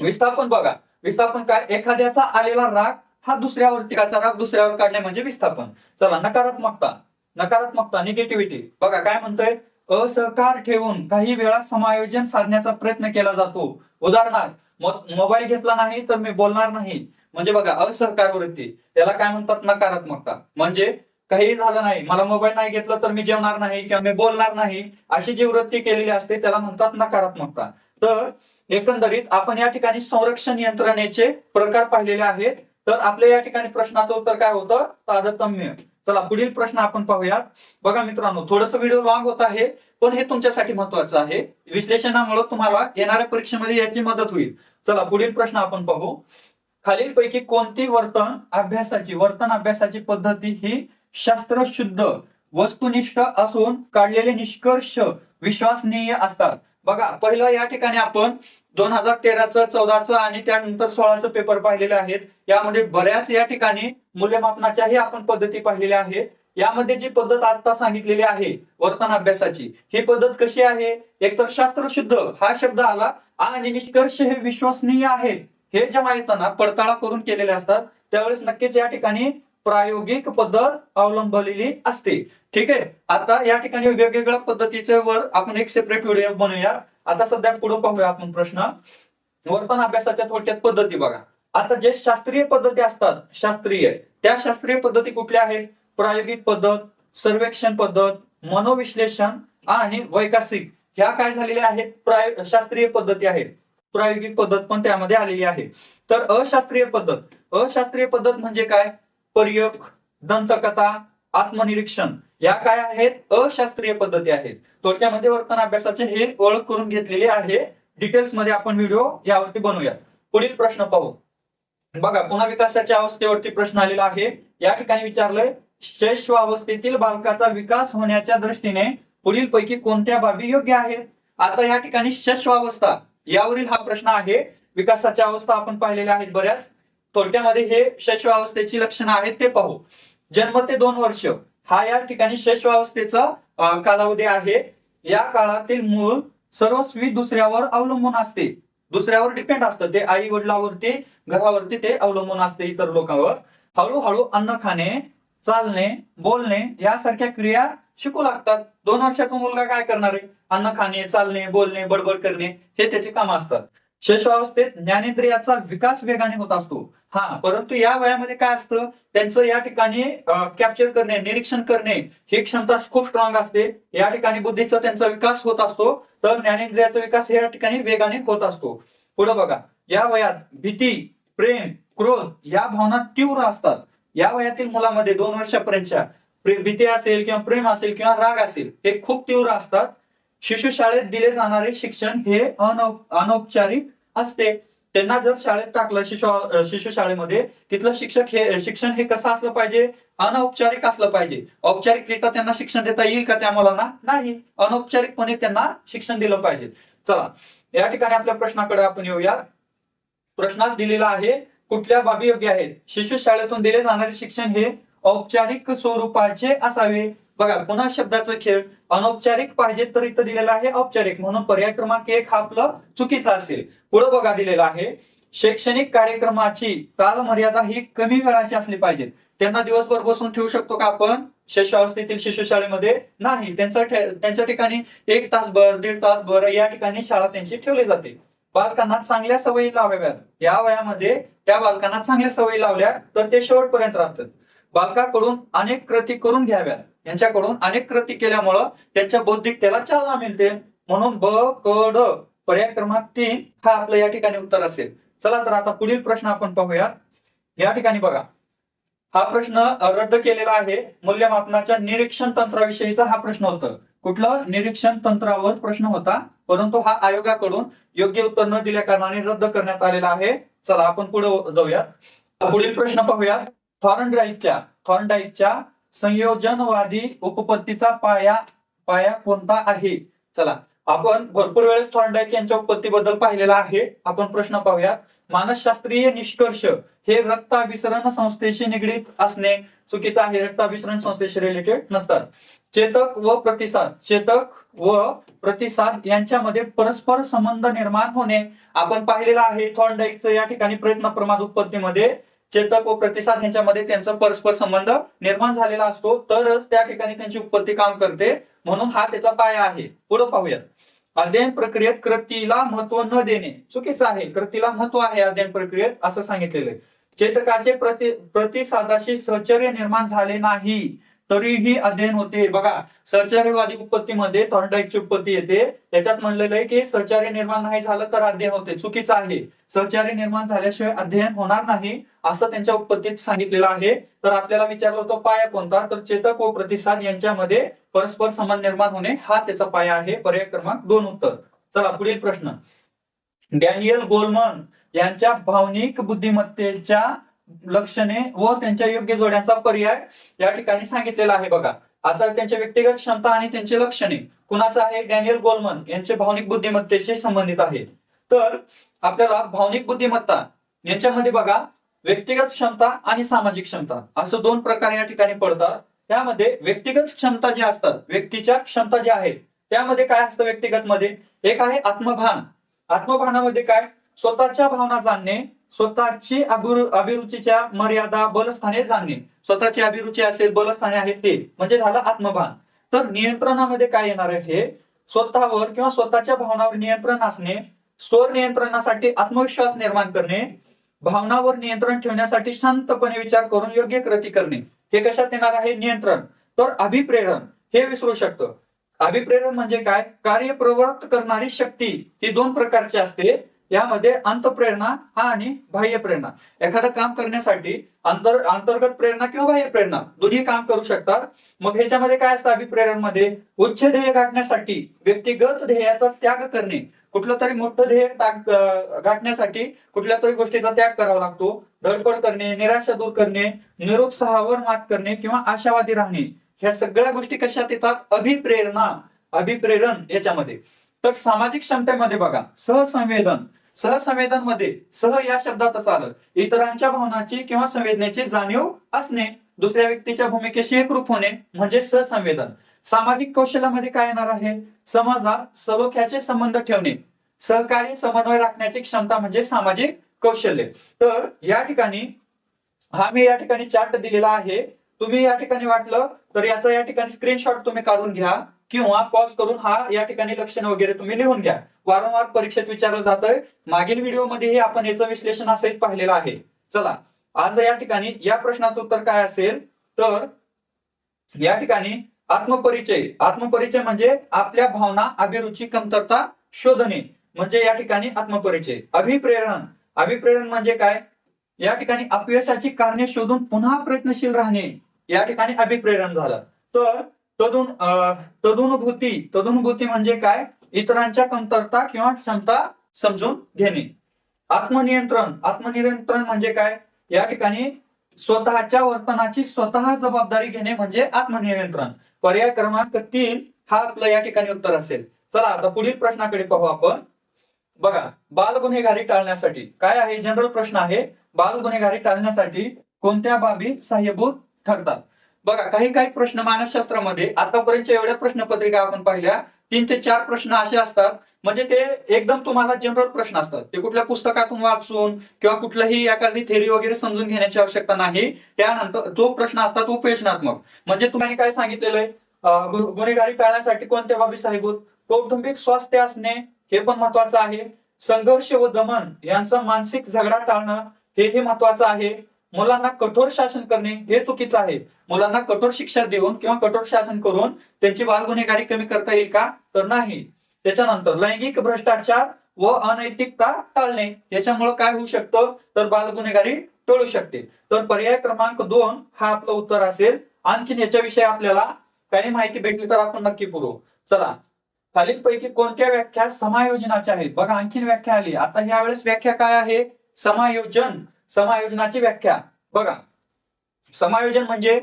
विस्थापन बघा, विस्थापन काय, एखाद्याचा आलेला राग हा दुसऱ्यावरती, राग दुसऱ्यावर काढणे म्हणजे विस्थापन. चला, नकारात्मकता, नकारात्मकता निगेटिव्हिटी बघा काय म्हणतोय, असहकार ठेवून काही वेळा समायोजन साधण्याचा प्रयत्न केला जातो. उदाहरणार्थ मोबाईल घेतला नाही तर मी बोलणार नाही, म्हणजे बघा असहकार वृत्ती, त्याला काय म्हणतात नकारात्मकता. म्हणजे काही झालं नाही, मला मोबाईल नाही घेतला तर मी जेवणार नाही किंवा मी बोलणार नाही, अशी जी वृत्ती केलेली असते त्याला म्हणतात नकारात्मकता. तर एकंदरीत आपण या ठिकाणी संरक्षण यंत्रणेचे प्रकार पाहिलेले आहेत. तर आपल्या या ठिकाणी प्रश्नाचं उत्तर काय होतं, तारतम्य. चला पुढील प्रश्न आपण पाहूयात. बघा मित्रांनो, थोडस व्हिडिओ लॉंग होत आहे पण हे तुमच्यासाठी महत्वाचं आहे, विश्लेषणामुळे तुम्हाला येणाऱ्या परीक्षेमध्ये याची मदत होईल. चला पुढील प्रश्न आपण पाहू. खालीलपैकी कोणती वर्तन अभ्यासाची पद्धती ही शास्त्रशुद्ध वस्तुनिष्ठ असून काढलेले निष्कर्ष विश्वसनीय असतात? बघा, पहिलं या ठिकाणी आपण 2013चं 14चं आणि त्यानंतर 16चं पेपर पाहिलेले आहेत. यामध्ये बऱ्याच या ठिकाणी मूल्यमापनाच्याही आपण पद्धती पाहिलेल्या आहेत. यामध्ये जी पद्धत आता सांगितलेली आहे वर्तन अभ्यासाची, ही पद्धत कशी आहे, एकतर शास्त्रशुद्ध हा शब्द आला आणि निष्कर्ष हे विश्वसनीय आहेत, हे जेव्हा येताना पडताळा करून केलेले असतात त्यावेळेस नक्कीच या ठिकाणी प्रायोगिक पद्धत अवलंबलेली असते. ठीक आहे, आता या ठिकाणी वेगवेगळ्या पद्धतीचे वर आपण एक सेपरेट व्हिडिओ बनवूया. आता सध्या पुढे पाहूया आपण प्रश्न, वर्तन अभ्यासाच्या थोडक्यात पद्धती. बघा, आता जे शास्त्रीय पद्धती असतात, त्या शास्त्रीय पद्धती कुठल्या आहेत, प्रायोगिक पद्धत, सर्वेक्षण पद्धत, मनोविश्लेषण आणि वैकसिक, ह्या काय झालेल्या आहेत, शास्त्रीय पद्धती आहेत. प्रायोगिक पद्धत पण त्यामध्ये आलेली आहे. तर अशास्त्रीय पद्धत म्हणजे काय, प्रयोग, दंतकथा, आत्मनिरीक्षण, या काय आहेत, अशास्त्रीय पद्धती आहेत. थोडक्यामध्ये वर्तन अभ्यासाचे हे ओळख करून घेतलेले आहे. डिटेल्स मध्ये आपण व्हिडिओ यावरती बनवूया. पुढील प्रश्न पाहू. बघा, पुन्हा विकासाच्या अवस्थेवरती प्रश्न आलेला आहे. या ठिकाणी विचारलंय, शैशवावस्थेतील बालकाचा विकास होण्याच्या दृष्टीने पुढील पैकी कोणत्या बाबी योग्य आहेत? आता या ठिकाणी शैशवावस्था यावरील हा प्रश्न आहे. विकासाच्या अवस्था आपण पाहिलेल्या आहेत बऱ्याच. थोडक्यामध्ये हे शैशवावस्थेची लक्षणं आहेत ते पाहू. जन्म ते 2 वर्ष हा या ठिकाणी शैशवावस्थेचा कालावधी आहे. या काळातील मूल सर्वस्वी दुसऱ्यावर अवलंबून असते, दुसऱ्यावर डिपेंड असतं, ते आई वडिलांवरती, घरावरती ते अवलंबून असते, इतर लोकांवर. हळूहळू अन्न खाणे, चालणे, बोलणे यासारख्या क्रिया शिकू लागतात. 2 वर्षाचा मुलगा काय करणार आहे, अन्न खाणे, चालणे, बोलणे, बडबड करणे हे त्याचे काम असतात. शैशवावस्थेत ज्ञानेंद्रियाचा विकास वेगाने होत असतो. परंतु या वयामध्ये काय असतं, त्यांचं या ठिकाणी कॅप्चर करणे, निरीक्षण करणे ही क्षमता खूप स्ट्रॉंग असते. या ठिकाणी बुद्धीचा त्यांचा विकास होत असतो, तर ज्ञानेंद्रियाचा विकास या ठिकाणी वेगाने होत असतो. पुढे बघा, या वयात भीती, प्रेम, क्रोध या भावना तीव्र असतात. या वयातील मुलामध्ये 2 वर्षापर्यंतच्या भीती असेल किंवा प्रेम असेल किंवा राग असेल हे खूप तीव्र असतात. शिशुशाळेत दिले जाणारे शिक्षण हे अनौपचारिक असते. त्यांना जर शाळेत टाकलं, शिशु शाळेमध्ये, तिथलं शिक्षण हे कसं असलं पाहिजे, अनौपचारिक असलं पाहिजे. औपचारिकरित्या त्यांना शिक्षण देता येईल का त्या मुलांना, नाही, अनौपचारिकपणे त्यांना शिक्षण दिलं पाहिजे. चला, या ठिकाणी आपल्या प्रश्नाकडे आपण येऊया. प्रश्नात दिलेला आहे, कुठल्या बाबी योग्य आहेत? शिशु शाळेतून दिले जाणारे शिक्षण हे औपचारिक स्वरूपाचे असावे. बघा, पुन्हा शब्दाचा खेळ, अनौपचारिक पाहिजे तर इथं दिलेला आहे औपचारिक, म्हणून पर्याय क्रमांक 1 हा आपला चुकीचा असेल. पुढे बघा, दिलेला आहे, शैक्षणिक कार्यक्रमाची कालमर्यादा ही कमी वेळाची असली पाहिजे. त्यांना दिवसभर बसून ठेवू शकतो का आपण शैशवावस्थेतील शिशु शाळेमध्ये? नाही, त्यांच्या ठिकाणी 1 तासभर, 1.5 तासभर या ठिकाणी शाळा त्यांची ठेवली जाते. बालकांना चांगल्या सवयी लावाव्यात. या वयामध्ये त्या बालकांना चांगल्या सवयी लावल्या तर ते शेवटपर्यंत राहतात. बालकाकडून अनेक कृती करून घ्याव्यात. यांच्याकडून अनेक कृती केल्यामुळं त्यांच्या बौद्धिकतेला चालना मिळते. म्हणून ब, क, ड पर्याय क्रमांक 3 हा आपलं या ठिकाणी उत्तर असेल. चला तर आता पुढील प्रश्न आपण पाहूया. या ठिकाणी बघा, हा प्रश्न रद्द केलेला आहे. मूल्यमापनाच्या निरीक्षण तंत्राविषयीचा हा प्रश्न होता. कुठलं, निरीक्षण तंत्रावर प्रश्न होता, परंतु हा आयोगाकडून योग्य उत्तर न दिल्या कारणाने रद्द करण्यात आलेला आहे. चला आपण पुढे जाऊयात. पुढील प्रश्न पाहूयात. थॉर्नडाईकच्या संयोजनवादी उपपत्तीचा पाया कोणता आहे? चला, आपण भरपूर वेळेस थॉर्नडाईक यांच्या उपपत्तीबद्दल पाहिलेला आहे. आपण प्रश्न पाहूयात. मानसशास्त्रीय निष्कर्ष हे रक्ताभिसरण संस्थेशी निगडीत असणे चुकीचं आहे. रक्ताभिसरण संस्थेशी रिलेटेड नसतात. चेतक व प्रतिसाद यांच्यामध्ये परस्पर संबंध निर्माण होणे आपण पाहिलेलं आहे. थॉर्नडाईकचं या ठिकाणी प्रयत्न प्रमाद उत्पत्तीमध्ये चेतक व प्रतिसाद यांच्यामध्ये त्यांचा परस्पर संबंध निर्माण झालेला असतो, तरच त्या ठिकाणी त्यांची उत्पत्ती काम करते, म्हणून हा त्याचा पाया आहे. पुढे पाहूयात. अध्ययन प्रक्रियेत कृतीला महत्व न देणे चुकीचं आहे. कृतीला महत्व आहे अध्ययन प्रक्रियेत असं सांगितलेलं आहे. चेतकाचे प्रतिसादाशी सहचर्य निर्माण झाले नाही तरीही अध्ययन होते. बघा, सहचर्यवादी उत्पत्तीमध्ये थॉर्नडाईकची उत्पत्ती येते, त्याच्यात म्हणलेलं आहे की सहचर्य निर्माण नाही झालं तर अध्ययन होते. चुकीचं आहे. सहचर्य निर्माण झाल्याशिवाय अध्ययन होणार नाही असं त्यांच्या उत्पत्तीत सांगितलेलं आहे. तर आपल्याला विचारलं होतं पाया कोणता, तर चेतक व प्रतिसाद यांच्यामध्ये परस्पर संबंध निर्माण होणे हा त्याचा पाया आहे. पर्याय क्रमांक 2 उत्तर. चला पुढील प्रश्न. डॅनियल गोलमन यांच्या भावनिक बुद्धिमत्तेच्या लक्षणे व त्यांच्या योग्य जोड्यांचा पर्याय या ठिकाणी सांगितलेला आहे. बघा, आता त्यांच्या व्यक्तिगत क्षमता आणि त्यांची लक्षणे कुणाचं आहे? डॅनियल गोलमन यांचे भावनिक बुद्धिमत्तेशी संबंधित आहे. तर आपल्याला भावनिक बुद्धिमत्ता यांच्यामध्ये बघा, व्यक्तिगत क्षमता आणि सामाजिक क्षमता असं 2 प्रकार या ठिकाणी पडतात. त्यामध्ये व्यक्तिगत क्षमता ज्या असतात, व्यक्तीच्या क्षमता ज्या आहेत, त्यामध्ये काय असतं व्यक्तिगत मध्ये? एक आहे आत्मभान. आत्मभानामध्ये काय? स्वतःच्या भावना जाणणे, स्वतःची अभिरुचीच्या मर्यादा बलस्थाने जाणणे. स्वतःची अभिरुची असेल, बलस्थाने आहेत ते म्हणजे झालं आत्मभान. तर नियंत्रणामध्ये काय येणार आहे? स्वतःवर किंवा स्वतःच्या भावनावर नियंत्रण असणे, स्वर नियंत्रणासाठी आत्मविश्वास निर्माण करणे, भावनावर नियंत्रण ठेवण्यासाठी शांतपणे विचार करून योग्य कृती करणे. हे कशात येणार आहे? नियंत्रण. तर अभिप्रेरण हे विसरू शकतं. अभिप्रेरण म्हणजे काय? कार्यप्रवृत्त करणारी शक्ती ही 2 प्रकारची असते. यामध्ये अंतःप्रेरणा आणि बाह्य प्रेरणा. एखादं काम करण्यासाठी अंतर्गत प्रेरणा किंवा बाह्य प्रेरणा दोन्ही काम करू शकतात. मग ह्याच्यामध्ये काय असतं? अभिप्रेरण मध्ये उच्च ध्येय गाठण्यासाठी व्यक्तिगत ध्येयाचा त्याग करणे. कुठलं तरी मोठं ध्येय गाठण्यासाठी कुठल्या तरी गोष्टीचा त्याग करावा लागतो. धडपड करणे, निराशा दूर करणे, निरुत्साहावर मात करणे किंवा आशावादी राहणे, ह्या सगळ्या गोष्टी कशात येतात? अभिप्रेरण याच्यामध्ये. तर सामाजिक क्षमतेमध्ये बघा, सहसंवेदन मध्ये सह या शब्दातच आलं, इतरांच्या भावनाची किंवा संवेदनेची जाणीव असणे, दुसऱ्या व्यक्तीच्या भूमिकेशी एकरूप होणे म्हणजे सहसंवेदन. सामाजिक कौशल्यामध्ये काय येणार आहे? समाजात सलोख्याचे संबंध ठेवणे, सहकारी समन्वय राखण्याची क्षमता म्हणजे सामाजिक कौशल्य. तर या ठिकाणी मी या ठिकाणी चार्ट दिलेला आहे. तुम्ही या ठिकाणी वाटलं तर याचा या ठिकाणी स्क्रीनशॉट तुम्ही काढून घ्या किंवा पॉज करून हा या ठिकाणी लक्षणे वगैरे तुम्ही लिहून घ्या. वारंवार परीक्षेत विचारलं जातंय. मागील व्हिडिओमध्येही आपण याचं विश्लेषणासहित पाहिलेलं आहे. चला, आज या ठिकाणी या प्रश्नाचं उत्तर काय असेल? तर या ठिकाणी आत्मपरिचय म्हणजे आपल्या भावना, अभिरुची, कमतरता शोधणे म्हणजे या ठिकाणी आत्मपरिचय. अभिप्रेरण म्हणजे काय? या ठिकाणी अपयशाची कारणे शोधून पुन्हा प्रयत्नशील राहणे या ठिकाणी अभिप्रेरण झालं. तर तदुनुभूती म्हणजे काय? इतरांच्या कमतरता किंवा क्षमता समजून घेणे. आत्मनियंत्रण म्हणजे काय? या ठिकाणी स्वतःच्या वर्तनाची स्वतः जबाबदारी घेणे म्हणजे आत्मनियंत्रण. पर्याय क्रमांक 3 हा आपलं या ठिकाणी उत्तर असेल. चला आता पुढील प्रश्नाकडे पाहू आपण. बघा, बाल गुन्हेगारी टाळण्यासाठी काय आहे? जनरल प्रश्न आहे. बाल गुन्हेगारी टाळण्यासाठी कोणत्या बाबी सहाय्यभूत ठरतात? बघा, काही प्रश्न मानसशास्त्रामध्ये आतापर्यंत एवढ्या प्रश्नपत्रिका आपण पाहिल्या 3 ते 4 प्रश्न असे असतात, म्हणजे ते एकदम तुम्हाला जनरल प्रश्न असतात. ते कुठल्या पुस्तकातून वाचून किंवा कुठलंही एखादी थेरी वगैरे समजून घेण्याची आवश्यकता नाही. त्यानंतर तो प्रश्न असतात उपयोजनात्मक. म्हणजे तुम्हाला काय सांगितलेलं आहे? गुन्हेगारी टाळण्यासाठी कोणत्या बाबी सहाय्यभूत? कौटुंबिक स्वास्थ्य असणे हे पण महत्वाचं आहे. संघर्ष व दमन यांचा मानसिक झगडा टाळणं हे महत्वाचं आहे. मुलांना कठोर शासन करणे हे चुकीचं आहे. मुलांना कठोर शिक्षा देऊन किंवा कठोर शासन करून त्यांची बाल गुन्हेगारी कमी करता येईल का? तर नाही. त्याच्यानंतर लैंगिक भ्रष्टाचार व अनैतिकता टाळणे, याच्यामुळे काय होऊ शकतं? तर बाल गुन्हेगारी टळू शकते. तर पर्याय क्रमांक 2 हा आपलं उत्तर असेल. आणखीन याच्याविषयी आपल्याला काही माहिती भेटली तर आपण नक्की पुरवू. चला, खालीलपैकी कोणत्या व्याख्या समायोजनाच्या आहेत? बघा, आणखीन व्याख्या आली. आता ह्या वेळेस व्याख्या काय आहे? समायोजन. समायोजनाची व्याख्या बघा. समायोजन म्हणजे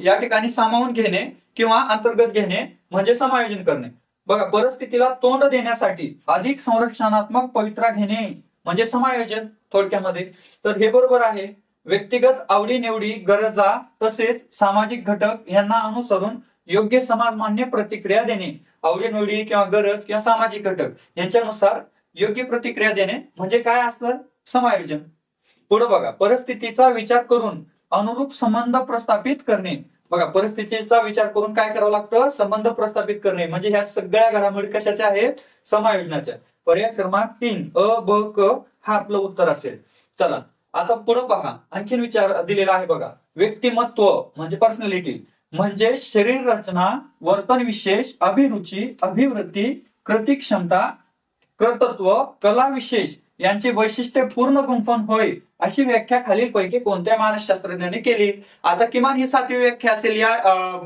या ठिकाणी सामावून घेणे किंवा अंतर्गत घेणे म्हणजे समायोजन करणे. बघा, परिस्थितीला तोंड देण्यासाठी अधिक संरक्षणात्मक पवित्रा घेणे म्हणजे समायोजन थोडक्यामध्ये. तर हे बरोबर आहे. व्यक्तिगत आवडीनिवडी, गरजा तसेच सामाजिक घटक यांना अनुसरून योग्य समाजमान्य प्रतिक्रिया देणे. आवडीनिवडी किंवा गरज किंवा सामाजिक घटक यांच्यानुसार योग्य प्रतिक्रिया देणे म्हणजे काय असतं? समायोजन. पुढे बघा, परिस्थितीचा विचार करून अनुरूप संबंध प्रस्थापित करणे. बघा, परिस्थितीचा विचार करून काय करावं लागतं? संबंध प्रस्थापित करणे म्हणजे ह्या सगळ्या घडामोडी कशाच्या आहेत? समायोजनाच्या. पर्याय क्रमांक 3 अ ब क हा आपलं उत्तर असेल. चला आता पुढे पहा, आणखीन विचार दिलेला आहे बघा. व्यक्तिमत्व म्हणजे पर्सनॅलिटी म्हणजे शरीर रचना, वर्तन विशेष, अभिरुची, अभिवृत्ती, कृती क्षमता, कर्तृत्व, कला विशेष यांची वैशिष्ट्ये पूर्ण गुंफण होय अशी व्याख्या खालीलपैकी कोणत्या मानसशास्त्रज्ञाने केली? आता किमान ही 7वी व्याख्या असेल या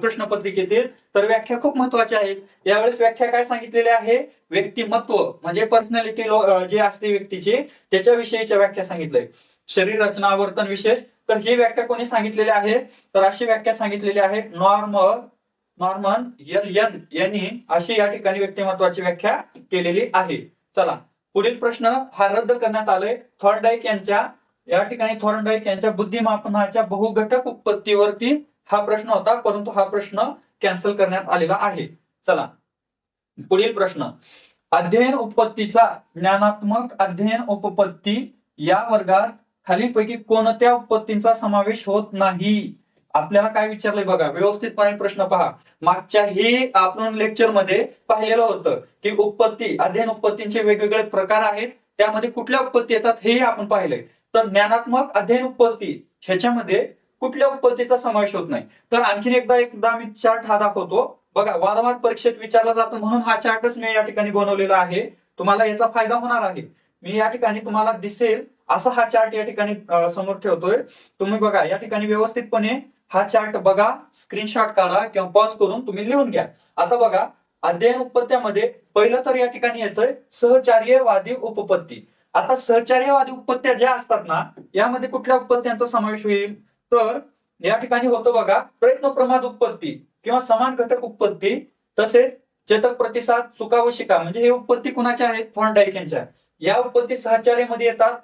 प्रश्नपत्रिकेतील. तर व्याख्या खूप महत्वाच्या आहेत. यावेळेस व्याख्या काय सांगितलेली आहे? व्यक्तिमत्व म्हणजे पर्सनॅलिटी जे असते व्यक्तीची त्याच्याविषयीच्या व्याख्या सांगितलंय. शरीर रचना, वर्तन विशेष. तर ही व्याख्या कोणी सांगितलेली आहे? तर अशी व्याख्या सांगितलेली आहे नॉर्मन एल यांनी अशी या ठिकाणी व्यक्तिमत्वाची व्याख्या केलेली आहे. चला पुढील प्रश्न हा रद्द करण्यात आलाय. थॉर्नडाईक यांच्या बुद्धिमापनाच्या बहुघटक उत्पत्तीवरती हा प्रश्न होता, परंतु हा प्रश्न कॅन्सल करण्यात आलेला आहे. चला पुढील प्रश्न. अध्ययन उत्पत्तीचा ज्ञानात्मक अध्ययन उपपत्ती या वर्गात खालीलपैकी कोणत्या उत्पत्तींचा समावेश होत नाही? आपल्याला काय विचारलंय बघा, व्यवस्थितपणे प्रश्न पहा. मागच्याही आपण लेक्चर मध्ये पाहिलेलं होतं की उत्पत्ती, अध्ययन उत्पत्तींचे वेगवेगळे प्रकार आहेत. त्यामध्ये कुठल्या उत्पत्ती येतात हे आपण पाहिलंय. तर ज्ञानात्मक अध्ययन उत्पत्ती ह्याच्यामध्ये कुठल्या उत्पत्तीचा समावेश होत नाही. तर आणखीन एकदा मी चार्ट हा दाखवतो बघा. वारंवार परीक्षेत विचारला जातो म्हणून हा चार्टच मी या ठिकाणी बनवलेला आहे. तुम्हाला याचा फायदा होणार आहे. मी या ठिकाणी तुम्हाला दिसेल असा हा चार्ट या ठिकाणी समोर ठेवतोय. तुम्ही बघा या ठिकाणी व्यवस्थितपणे हा चार्ट बघा, स्क्रीनशॉट काढा किंवा पॉज करून तुम्ही लिहून घ्या. आता बघा, अध्ययन उपपत्त्यामध्ये पहिलं तर या ठिकाणी येतोय सहचार्यवादी उपपत्ती. आता सहचार्यवादी उपपत्त्या ज्या असतात ना, यामध्ये कुठल्या उपपत्त्यांचा समावेश होईल? तर या ठिकाणी होतं बघा प्रयत्न प्रमाद उत्पत्ती किंवा समान घटक उत्पत्ती, तसेच चेतक प्रतिसाद, चुका व शिका म्हणजे हे उत्पत्ती कुणाच्या आहेत? थॉर्नडाईक यांच्या. या उत्पत्ती सहचार्यामध्ये येतात.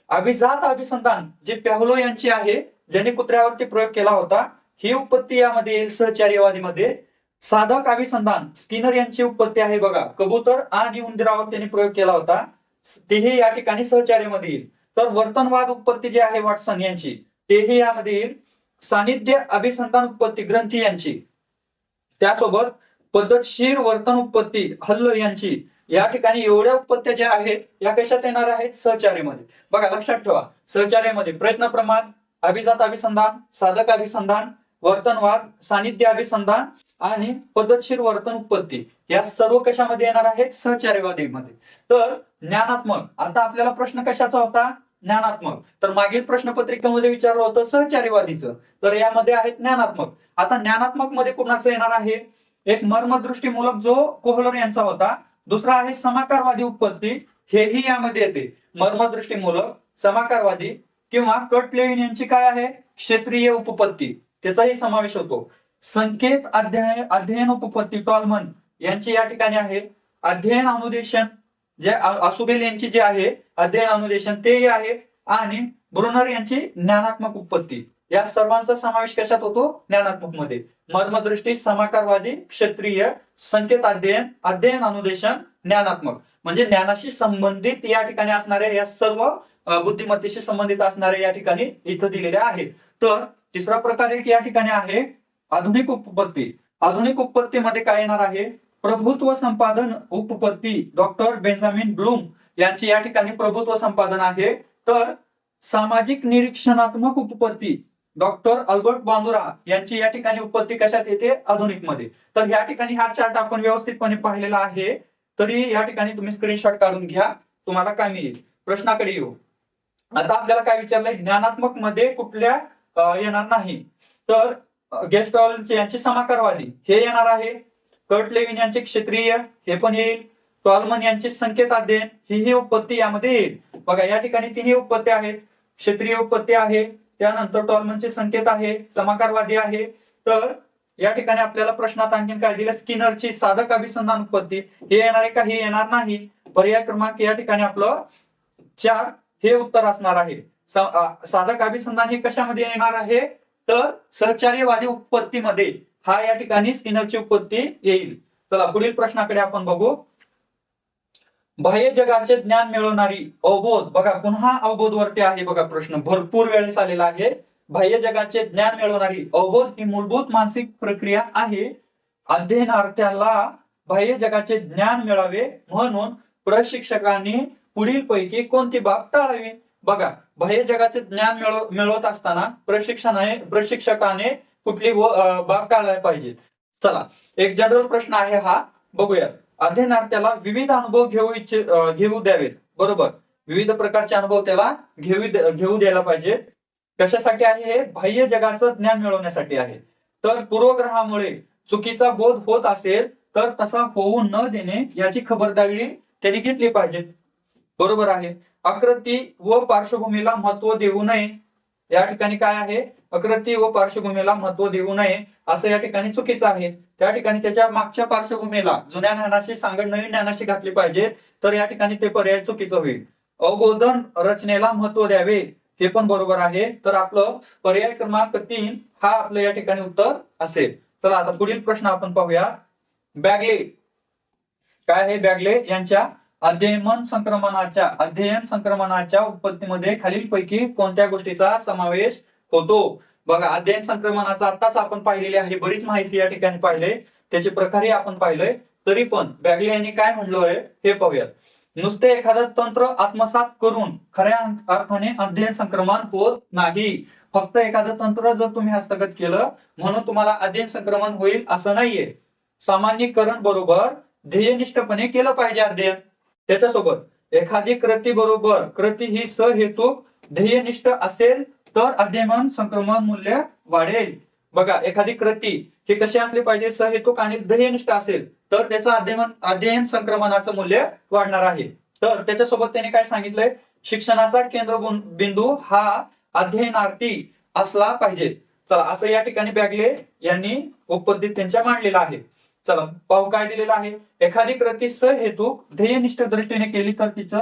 अभिजात अभिसंधान जे पॅव्लोव यांची आहे, ज्यांनी कुत्र्यावरती प्रयोग केला होता, ही उत्पत्ती यामध्ये येईल सहचार्यवादीमध्ये. साधक अभिसंधान स्किनर यांची उत्पत्ती आहे बघा, कबूतर आणि उंदरावर त्यांनी प्रयोग केला होता, तेही या ठिकाणी सहचार्यामध्ये येईल. तर वर्तनवाद उत्पत्ती जी आहे वॉटसन यांची, तेही यामध्ये येईल. सानिध्य अभिसंधान उत्पत्ती ग्रंथी यांची, त्यासोबत पद्धतशीर वर्तन उत्पत्ती हल्ल यांची. या ठिकाणी एवढ्या उत्पत्त्या ज्या आहेत या कशात येणार आहेत? सहचार्यामध्ये. बघा लक्षात ठेवा, सहचार्यामध्ये प्रयत्न प्रमाद, अभिजात अभिसंधान, साधक अभिसंधान, वर्तनवाद, सानिध्य अभिसंधान आणि पद्धतशीर वर्तन उत्पत्ती या सर्व कशामध्ये येणार आहेत? सहचार्यवादीमध्ये. तर ज्ञानात्मक, आता आपल्याला प्रश्न कशाचा होता? ज्ञानात्मक. तर मागील प्रश्नपत्रिकेमध्ये विचारलं होतं सहचार्यवादीचं, तर यामध्ये आहे ज्ञानात्मक. आता ज्ञानात्मक मध्ये कुणाचं येणार आहे? एक मर्मदृष्टीमूलक जो कोहलर यांचा होता. दुसरा आहे समाकारवादी उत्पत्ती, हेही यामध्ये येते. मर्मदृष्टीमूलक, समाकारवादी किंवा कट लेव्हिन यांची काय आहे? क्षेत्रीय उपपत्ती, त्याचाही समावेश होतो. संकेत अध्ययन उपपत्ती टॉलमन यांची या ठिकाणी आहे. अध्ययन अनुदेशन जे असुबेल यांची जे आहे अध्ययन अनुदेशन तेही आहे. आणि ब्रुनर यांची ज्ञानात्मक उत्पत्ती. या सर्वांचा समावेश कशात होतो? ज्ञानात्मक मध्ये. मर्मदृष्टी, समाकारवादी, क्षेत्रीय, संकेत अध्ययन, अध्ययन अनुदेशन, ज्ञानात्मक म्हणजे ज्ञानाशी संबंधित या ठिकाणी असणाऱ्या या सर्व बुद्धिमत्तेशी संबंधित असणाऱ्या या ठिकाणी इथं दिलेल्या आहेत. तर तिसरा प्रकार एक या ठिकाणी आहे आधुनिक उपपत्ती. आधुनिक उपपत्तीमध्ये काय येणार आहे? प्रभुत्व संपादन उपपत्ती डॉक्टर बेंजामिन ब्लूम यांची या ठिकाणी प्रभुत्व संपादन आहे. तर सामाजिक निरीक्षणात्मक उपपत्ती डॉक्टर अल्बर्ट बांदुरा यांची या ठिकाणी उत्पत्ती कशात येते? आधुनिक मध्ये. तर या ठिकाणी हा चार्ट आपण व्यवस्थितपणे पाहिलेला आहे. तरी या ठिकाणी तुम्ही स्क्रीनशॉट काढून घ्या, तुम्हाला काय मिळेल. प्रश्नाकडे येऊ. आता आपल्याला काय विचारलंय? ज्ञानात्मक मध्ये कुठल्या येणार नाही? तर गेस्टॉल यांचे समाकारवादी हे येणार आहे. कट लेव्हिन यांचे क्षेत्रीय हे पण येईल. टॉलमन यांचे संकेत अध्ययन ही उत्पत्ती यामध्ये येईल. बघा या ठिकाणी तिन्ही उत्पत्ती आहेत. क्षेत्रीय उत्पत्ती आहे, त्यानंतर टॉलमनचे संकेत आहे, समाकारवादी आहे. तर या ठिकाणी आपल्याला प्रश्नात आणखीन काय दिलं, स्किनरची साधक अभिसंधान उत्पत्ती हे येणार आहे का, हे येणार नाही. पर्याय क्रमांक या ठिकाणी आपलं 4 हे उत्तर असणार आहे. साधक अभिसंधान हे कशामध्ये येणार आहे, तर सहचार्यवादी उत्पत्तीमध्ये हा या ठिकाणी स्किनरची उत्पत्ती येईल. चला पुढील प्रश्नाकडे आपण बघू. बाह्य जगाचे ज्ञान मिळवणारी अवबोध, बघा पुन्हा अवबोध वरती आहे बघा प्रश्न, भरपूर वेळेस आलेला आहे. बाह्य जगाचे ज्ञान मिळवणारी अवबोध ही मूलभूत मानसिक प्रक्रिया आहे. अध्ययनार्थ्याला बाह्य जगाचे ज्ञान मिळावे म्हणून प्रशिक्षकांनी पुढील पैकी कोणती बाब टाळावी. बघा बाह्य जगाचे ज्ञान मिळवत असताना प्रशिक्षकाने कुठली बाब टाळायला पाहिजे. चला एक जनरल प्रश्न आहे हा, बघूया. अध्ययनार्थ्याला विविध अनुभव घेऊ द्यावेत, बरोबर. विविध प्रकारचे अनुभव त्याला घेऊ द्यायला पाहिजे. कशासाठी आहे हे, बाह्य जगाचं ज्ञान मिळवण्यासाठी आहे. तर पूर्वग्रहामुळे चुकीचा बोध होत असेल तर तसा होऊ न देणे याची खबरदारी त्यांनी घेतली पाहिजे, बरोबर आहे. आकृती व पार्श्वभूमीला महत्व देऊ नये, या ठिकाणी काय आहे, आकृती व पार्श्वभूमीला महत्व देऊ नये असं या ठिकाणी चुकीचं आहे. त्या ठिकाणी त्याच्या मागच्या पार्श्वभूमीला जुन्या ज्ञानाशी सांगड नवीन ज्ञानाशी घातली पाहिजे, तर या ठिकाणी ते पर्याय चुकीचं होईल. अवबोधन रचनेला महत्व द्यावे हे पण बरोबर आहे. तर आपलं पर्याय क्रमांक 3 हा आपलं या ठिकाणी उत्तर असेल. चला आता पुढील प्रश्न आपण पाहूया. बॅगले काय आहे, बॅगले यांच्या अध्ययन संक्रमणाच्या उत्पत्तीमध्ये खालीलपैकी कोणत्या गोष्टीचा समावेश होतो. बघा अध्ययन संक्रमणाचा आताच आपण पाहिलेली आहे, बरीच माहिती या ठिकाणी पाहिले, त्याचे प्रकारही आपण पाहिलंय. तरी पण बॅगले यांनी काय म्हणलोय हे पाहूयात. नुसते एखादं तंत्र आत्मसात करून खऱ्या अर्थाने अध्ययन संक्रमण होत नाही. फक्त एखादं तंत्र जर तुम्ही हस्तगत केलं म्हणून तुम्हाला अध्ययन संक्रमण होईल असं नाहीये. सामान्यीकरण बरोबर ध्येयनिष्ठपणे केलं पाहिजे अध्ययन. त्याच्यासोबत एखादी कृती बरोबर कृती ही सहेतुक ध्येयनिष्ठ असेल तर अध्ययन संक्रमण मूल्य वाढेल. बघा एखादी कृती ही कशी असली पाहिजे, सहेतुक आणि ध्येयनिष्ठ असेल तर त्याचं अध्ययन संक्रमणाचं मूल्य वाढणार आहे. तर त्याच्यासोबत त्याने काय सांगितलंय, शिक्षणाचा केंद्रबिंदू हा अध्ययनार्थी असला पाहिजे. चला असं या ठिकाणी बॅगले यांनी उपपत्तीत त्यांच्या मांडलेला आहे. चला पाहू काय दिलेलं आहे. एखादी कृती सहेतुक ध्येयनिष्ठ दृष्टीने केली तर तिचं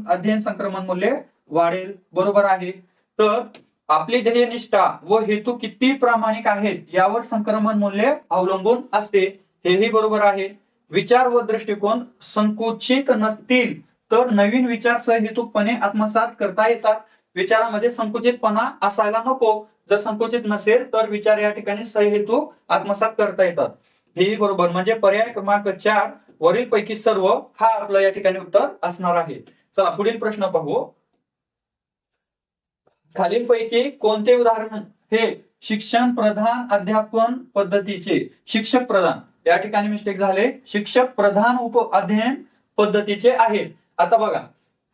अध्ययन संक्रमण मूल्य वाढेल, बरोबर आहे. तर आपली ध्येयनिष्ठा व हेतू किती प्रामाणिक आहेत यावर संक्रमण मूल्य अवलंबून असते, हेही बरोबर आहे. विचार व दृष्टिकोन संकुचित नसतील तर नवीन विचार सहेतुकपणे आत्मसात करता येतात. विचारामध्ये संकुचितपणा असायला नको. जर संकुचित नसेल तर विचार या ठिकाणी सहेतुक आत्मसात करता येतात, हेही बरोबर. म्हणजे पर्याय क्रमांक 4 वरील पैकी सर्व हा आपलं या ठिकाणी उत्तर असणार आहे. चला पुढील प्रश्न पाहू. खालीलपैकी कोणते उदाहरण हे शिक्षण प्रधान अध्यापन पद्धतीचे, शिक्षक प्रधान या ठिकाणी मिस्टेक झाले, शिक्षक प्रधान अध्ययन पद्धतीचे आहेत. आता बघा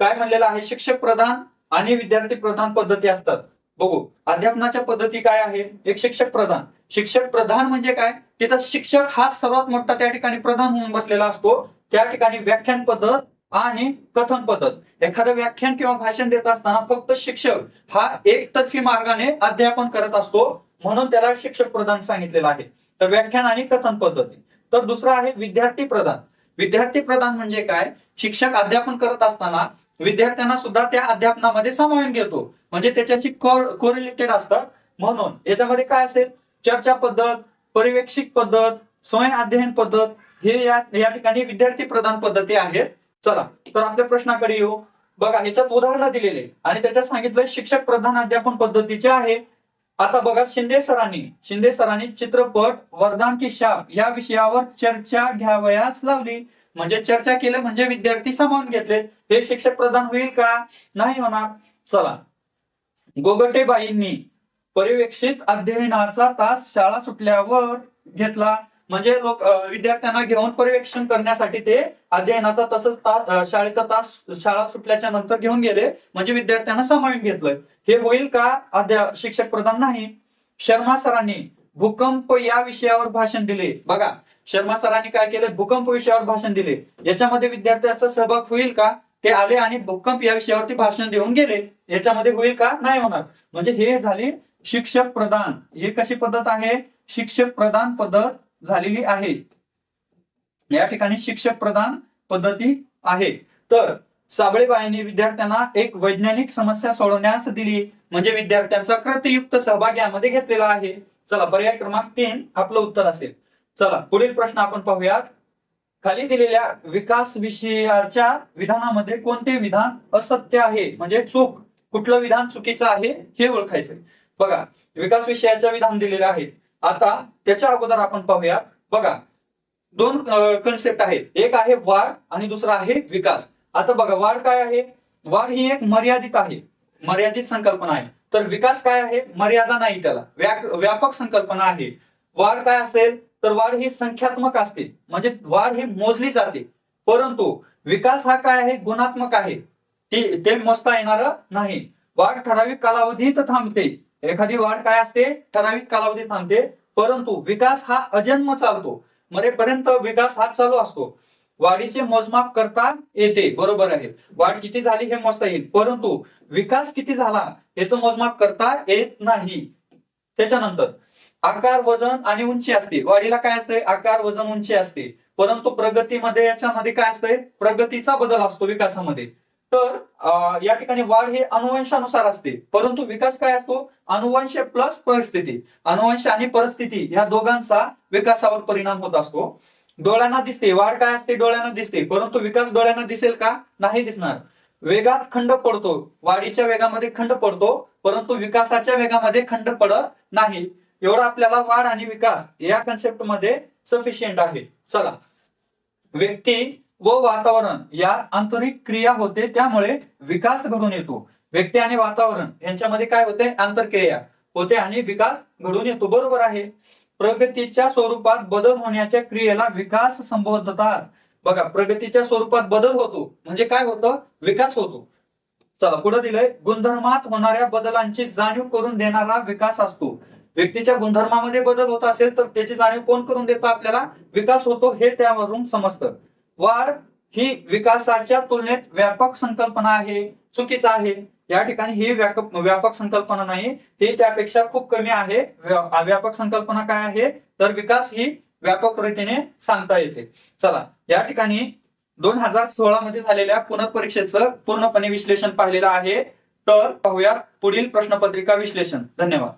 काय म्हणलेलं आहे, शिक्षक प्रधान आणि विद्यार्थी प्रधान पद्धती असतात. बघू अध्यापनाच्या पद्धती काय आहे, एक शिक्षक प्रधान. शिक्षक प्रधान म्हणजे काय, तिथं शिक्षक हा सर्वात मोठा त्या ठिकाणी प्रधान होऊन बसलेला असतो. त्या ठिकाणी व्याख्यान पद्धत आणि कथन पद्धत, एखादं व्याख्यान किंवा भाषण देत असताना फक्त शिक्षक हा एकतर्फी मार्गाने अध्यापन करत असतो, म्हणून त्याला शिक्षक प्रधान सांगितलेलं आहे. तर व्याख्यान आणि कथन पद्धती. तर दुसरा आहे विद्यार्थी प्रधान. विद्यार्थी प्रधान म्हणजे काय, शिक्षक अध्यापन करत असताना विद्यार्थ्यांना सुद्धा त्या अध्यापनामध्ये सामावून घेतो, म्हणजे त्याच्याशी कोरिलेटेड असतात. म्हणून याच्यामध्ये काय असेल, चर्चा पद्धत, पर्यवेक्षित पद्धत, स्वयं अध्ययन पद्धत, हे या ठिकाणी विद्यार्थी प्रधान पद्धती आहेत. चला तर आपल्या प्रश्नाकडे येऊ. बघा ह्याच्यात उदाहरणं दिलेले आणि त्याच्यात सांगितलं शिक्षक प्रधान अध्यापन पद्धतीचे आहे. आता बघा शिंदे सरांनी चित्रपट वरदान की शाप या विषयावर चर्चा घ्यावयास लावली. म्हणजे चर्चा केलं म्हणजे विद्यार्थी सामावून घेतले. हे शिक्षक प्रधान होईल का, नाही होणार. चला गोगटेबाईंनी पर्यवेक्षित अध्ययनाचा तास शाळा सुटल्यावर घेतला. म्हणजे विद्यार्थ्यांना घेऊन पर्यवेक्षण करण्यासाठी ते अध्ययनाचा तसंच शाळेचा तास शाळा सुटल्याच्या नंतर घेऊन गेले, म्हणजे विद्यार्थ्यांना सामावून घेतलंय. हे होईल का, शिक्षक प्रधान नाही. शर्मा सरांनी भूकंप या विषयावर भाषण दिले. बघा शर्मा सरांनी काय केलं, भूकंप विषयावर भाषण दिले. याच्यामध्ये विद्यार्थ्यांचा सहभाग होईल का, ते आले आणि भूकंप या विषयावरती भाषण देऊन गेले, याच्यामध्ये होईल का? नाही होणार. म्हणजे हे झाली शिक्षक प्रधान. हे कशी पद्धत आहे? शिक्षक प्रधान पद्धत झालेली आहे. या ठिकाणी शिक्षक प्रधान पद्धती आहे. तर साबळेबाईंनी विद्यार्थ्यांना एक वैज्ञानिक समस्या सोडवण्यास दिली, म्हणजे विद्यार्थ्यांचा कृतीयुक्त सहभाग यामध्ये घेतलेला आहे. चला, पर्याय क्रमांक 3 आपलं उत्तर असेल. चला, पुढील प्रश्न आपण पाहूयात. खाली दिलेल्या विकास विषयाच्या विधानामध्ये कोणते विधान असत्य आहे, म्हणजे चूक, कुठलं विधान चुकीचं आहे हे ओळखायचंय. बघा, विकास विषयाच्या विधान दिलेले आहेत. आता त्याच्या अगोदर आपण पाहूया. बघा, दोन कन्सेप्ट आहेत, एक आहे वाढ आणि दुसरा आहे विकास. आता बघा, वाढ काय आहे? वाढ ही एक मर्यादित आहे, मर्यादित संकल्पना आहे. तर विकास काय आहे? मर्यादा नाही, त्याला व्यापक संकल्पना आहे. वाढ काय असेल? तर वाढ ही संख्यात्मक असते, म्हणजे वाढ ही मोजली जाते. परंतु विकास हा काय आहे? गुणात्मक आहे, ते मोजता येणार नाही. वाढ ठराविक कालावधीत थांबते. एखादी वाढ काय असते? ठराविक कालावधीत थांबते. परंतु विकास हा अजन्म चालतो, मरेपर्यंत विकास हा चालू असतो. वाढीचे मोजमाप करता येते, बरोबर आहे. वाढ किती झाली हे मोजता येईल, परंतु विकास किती झाला याचं मोजमाप करता येत नाही. त्याच्यानंतर आकार, वजन आणि उंची असते. वाढीला काय असते? आकार, वजन, उंची असते. परंतु प्रगतीमध्ये याच्यामध्ये काय असते? प्रगतीचा बदल असतो विकासामध्ये. तर या ठिकाणी वाढ हे अनुवंशानुसार असते, परंतु विकास काय असतो? अनुवंश प्लस परिस्थिती. अनुवंश आणि परिस्थिती या दोघांचा विकासावर परिणाम होत असतो. डोळ्यांना दिसते, वाढ काय असते? डोळ्यांना दिसते, परंतु विकास डोळ्यांना दिसेल का? नाही दिसणार. वेगात खंड पडतो, वाढीच्या वेगामध्ये खंड पडतो, परंतु विकासाच्या वेगामध्ये खंड पडत नाही. एवढं आपल्याला वाढ आणि विकास या कन्सेप्ट मध्ये सफिशियंट आहे. चला, व्यक्ती व वातावरण या आंतरिक क्रिया होते, त्यामुळे विकास घडून येतो. व्यक्ती आणि वातावरण यांच्यामध्ये काय होते? आंतरक्रिया होते आणि विकास घडून येतो, बरोबर आहे. प्रगतीच्या स्वरूपात बदल होण्याच्या क्रियेला विकास संबोधतात. बघा, प्रगतीच्या स्वरूपात बदल होतो म्हणजे काय होतं? विकास होतो. चला, पुढे दिलंय, गुणधर्मात होणाऱ्या बदलांची जाणीव करून देणारा विकास असतो. व्यक्तीच्या गुणधर्मामध्ये बदल होत असेल तर त्याची जाणीव कोण करून देतं? आपल्याला विकास होतो, हे त्यावरून समजतं. वाढ ही विकासाच्या तुलनेत व्यापक संकल्पना आहे, चुकीचं आहे. या ठिकाणी ही व्यापक संकल्पना नाही, ही त्यापेक्षा खूप कमी आहे. व्यापक संकल्पना काय आहे? तर विकास ही व्यापक रीतीने सांगता येते. चला, या ठिकाणी 2016 मध्ये झालेल्या पुनर्परीक्षेचं पूर्णपणे विश्लेषण पाहिलेलं आहे. तर पाहूया पुढील प्रश्नपत्रिका विश्लेषण. धन्यवाद.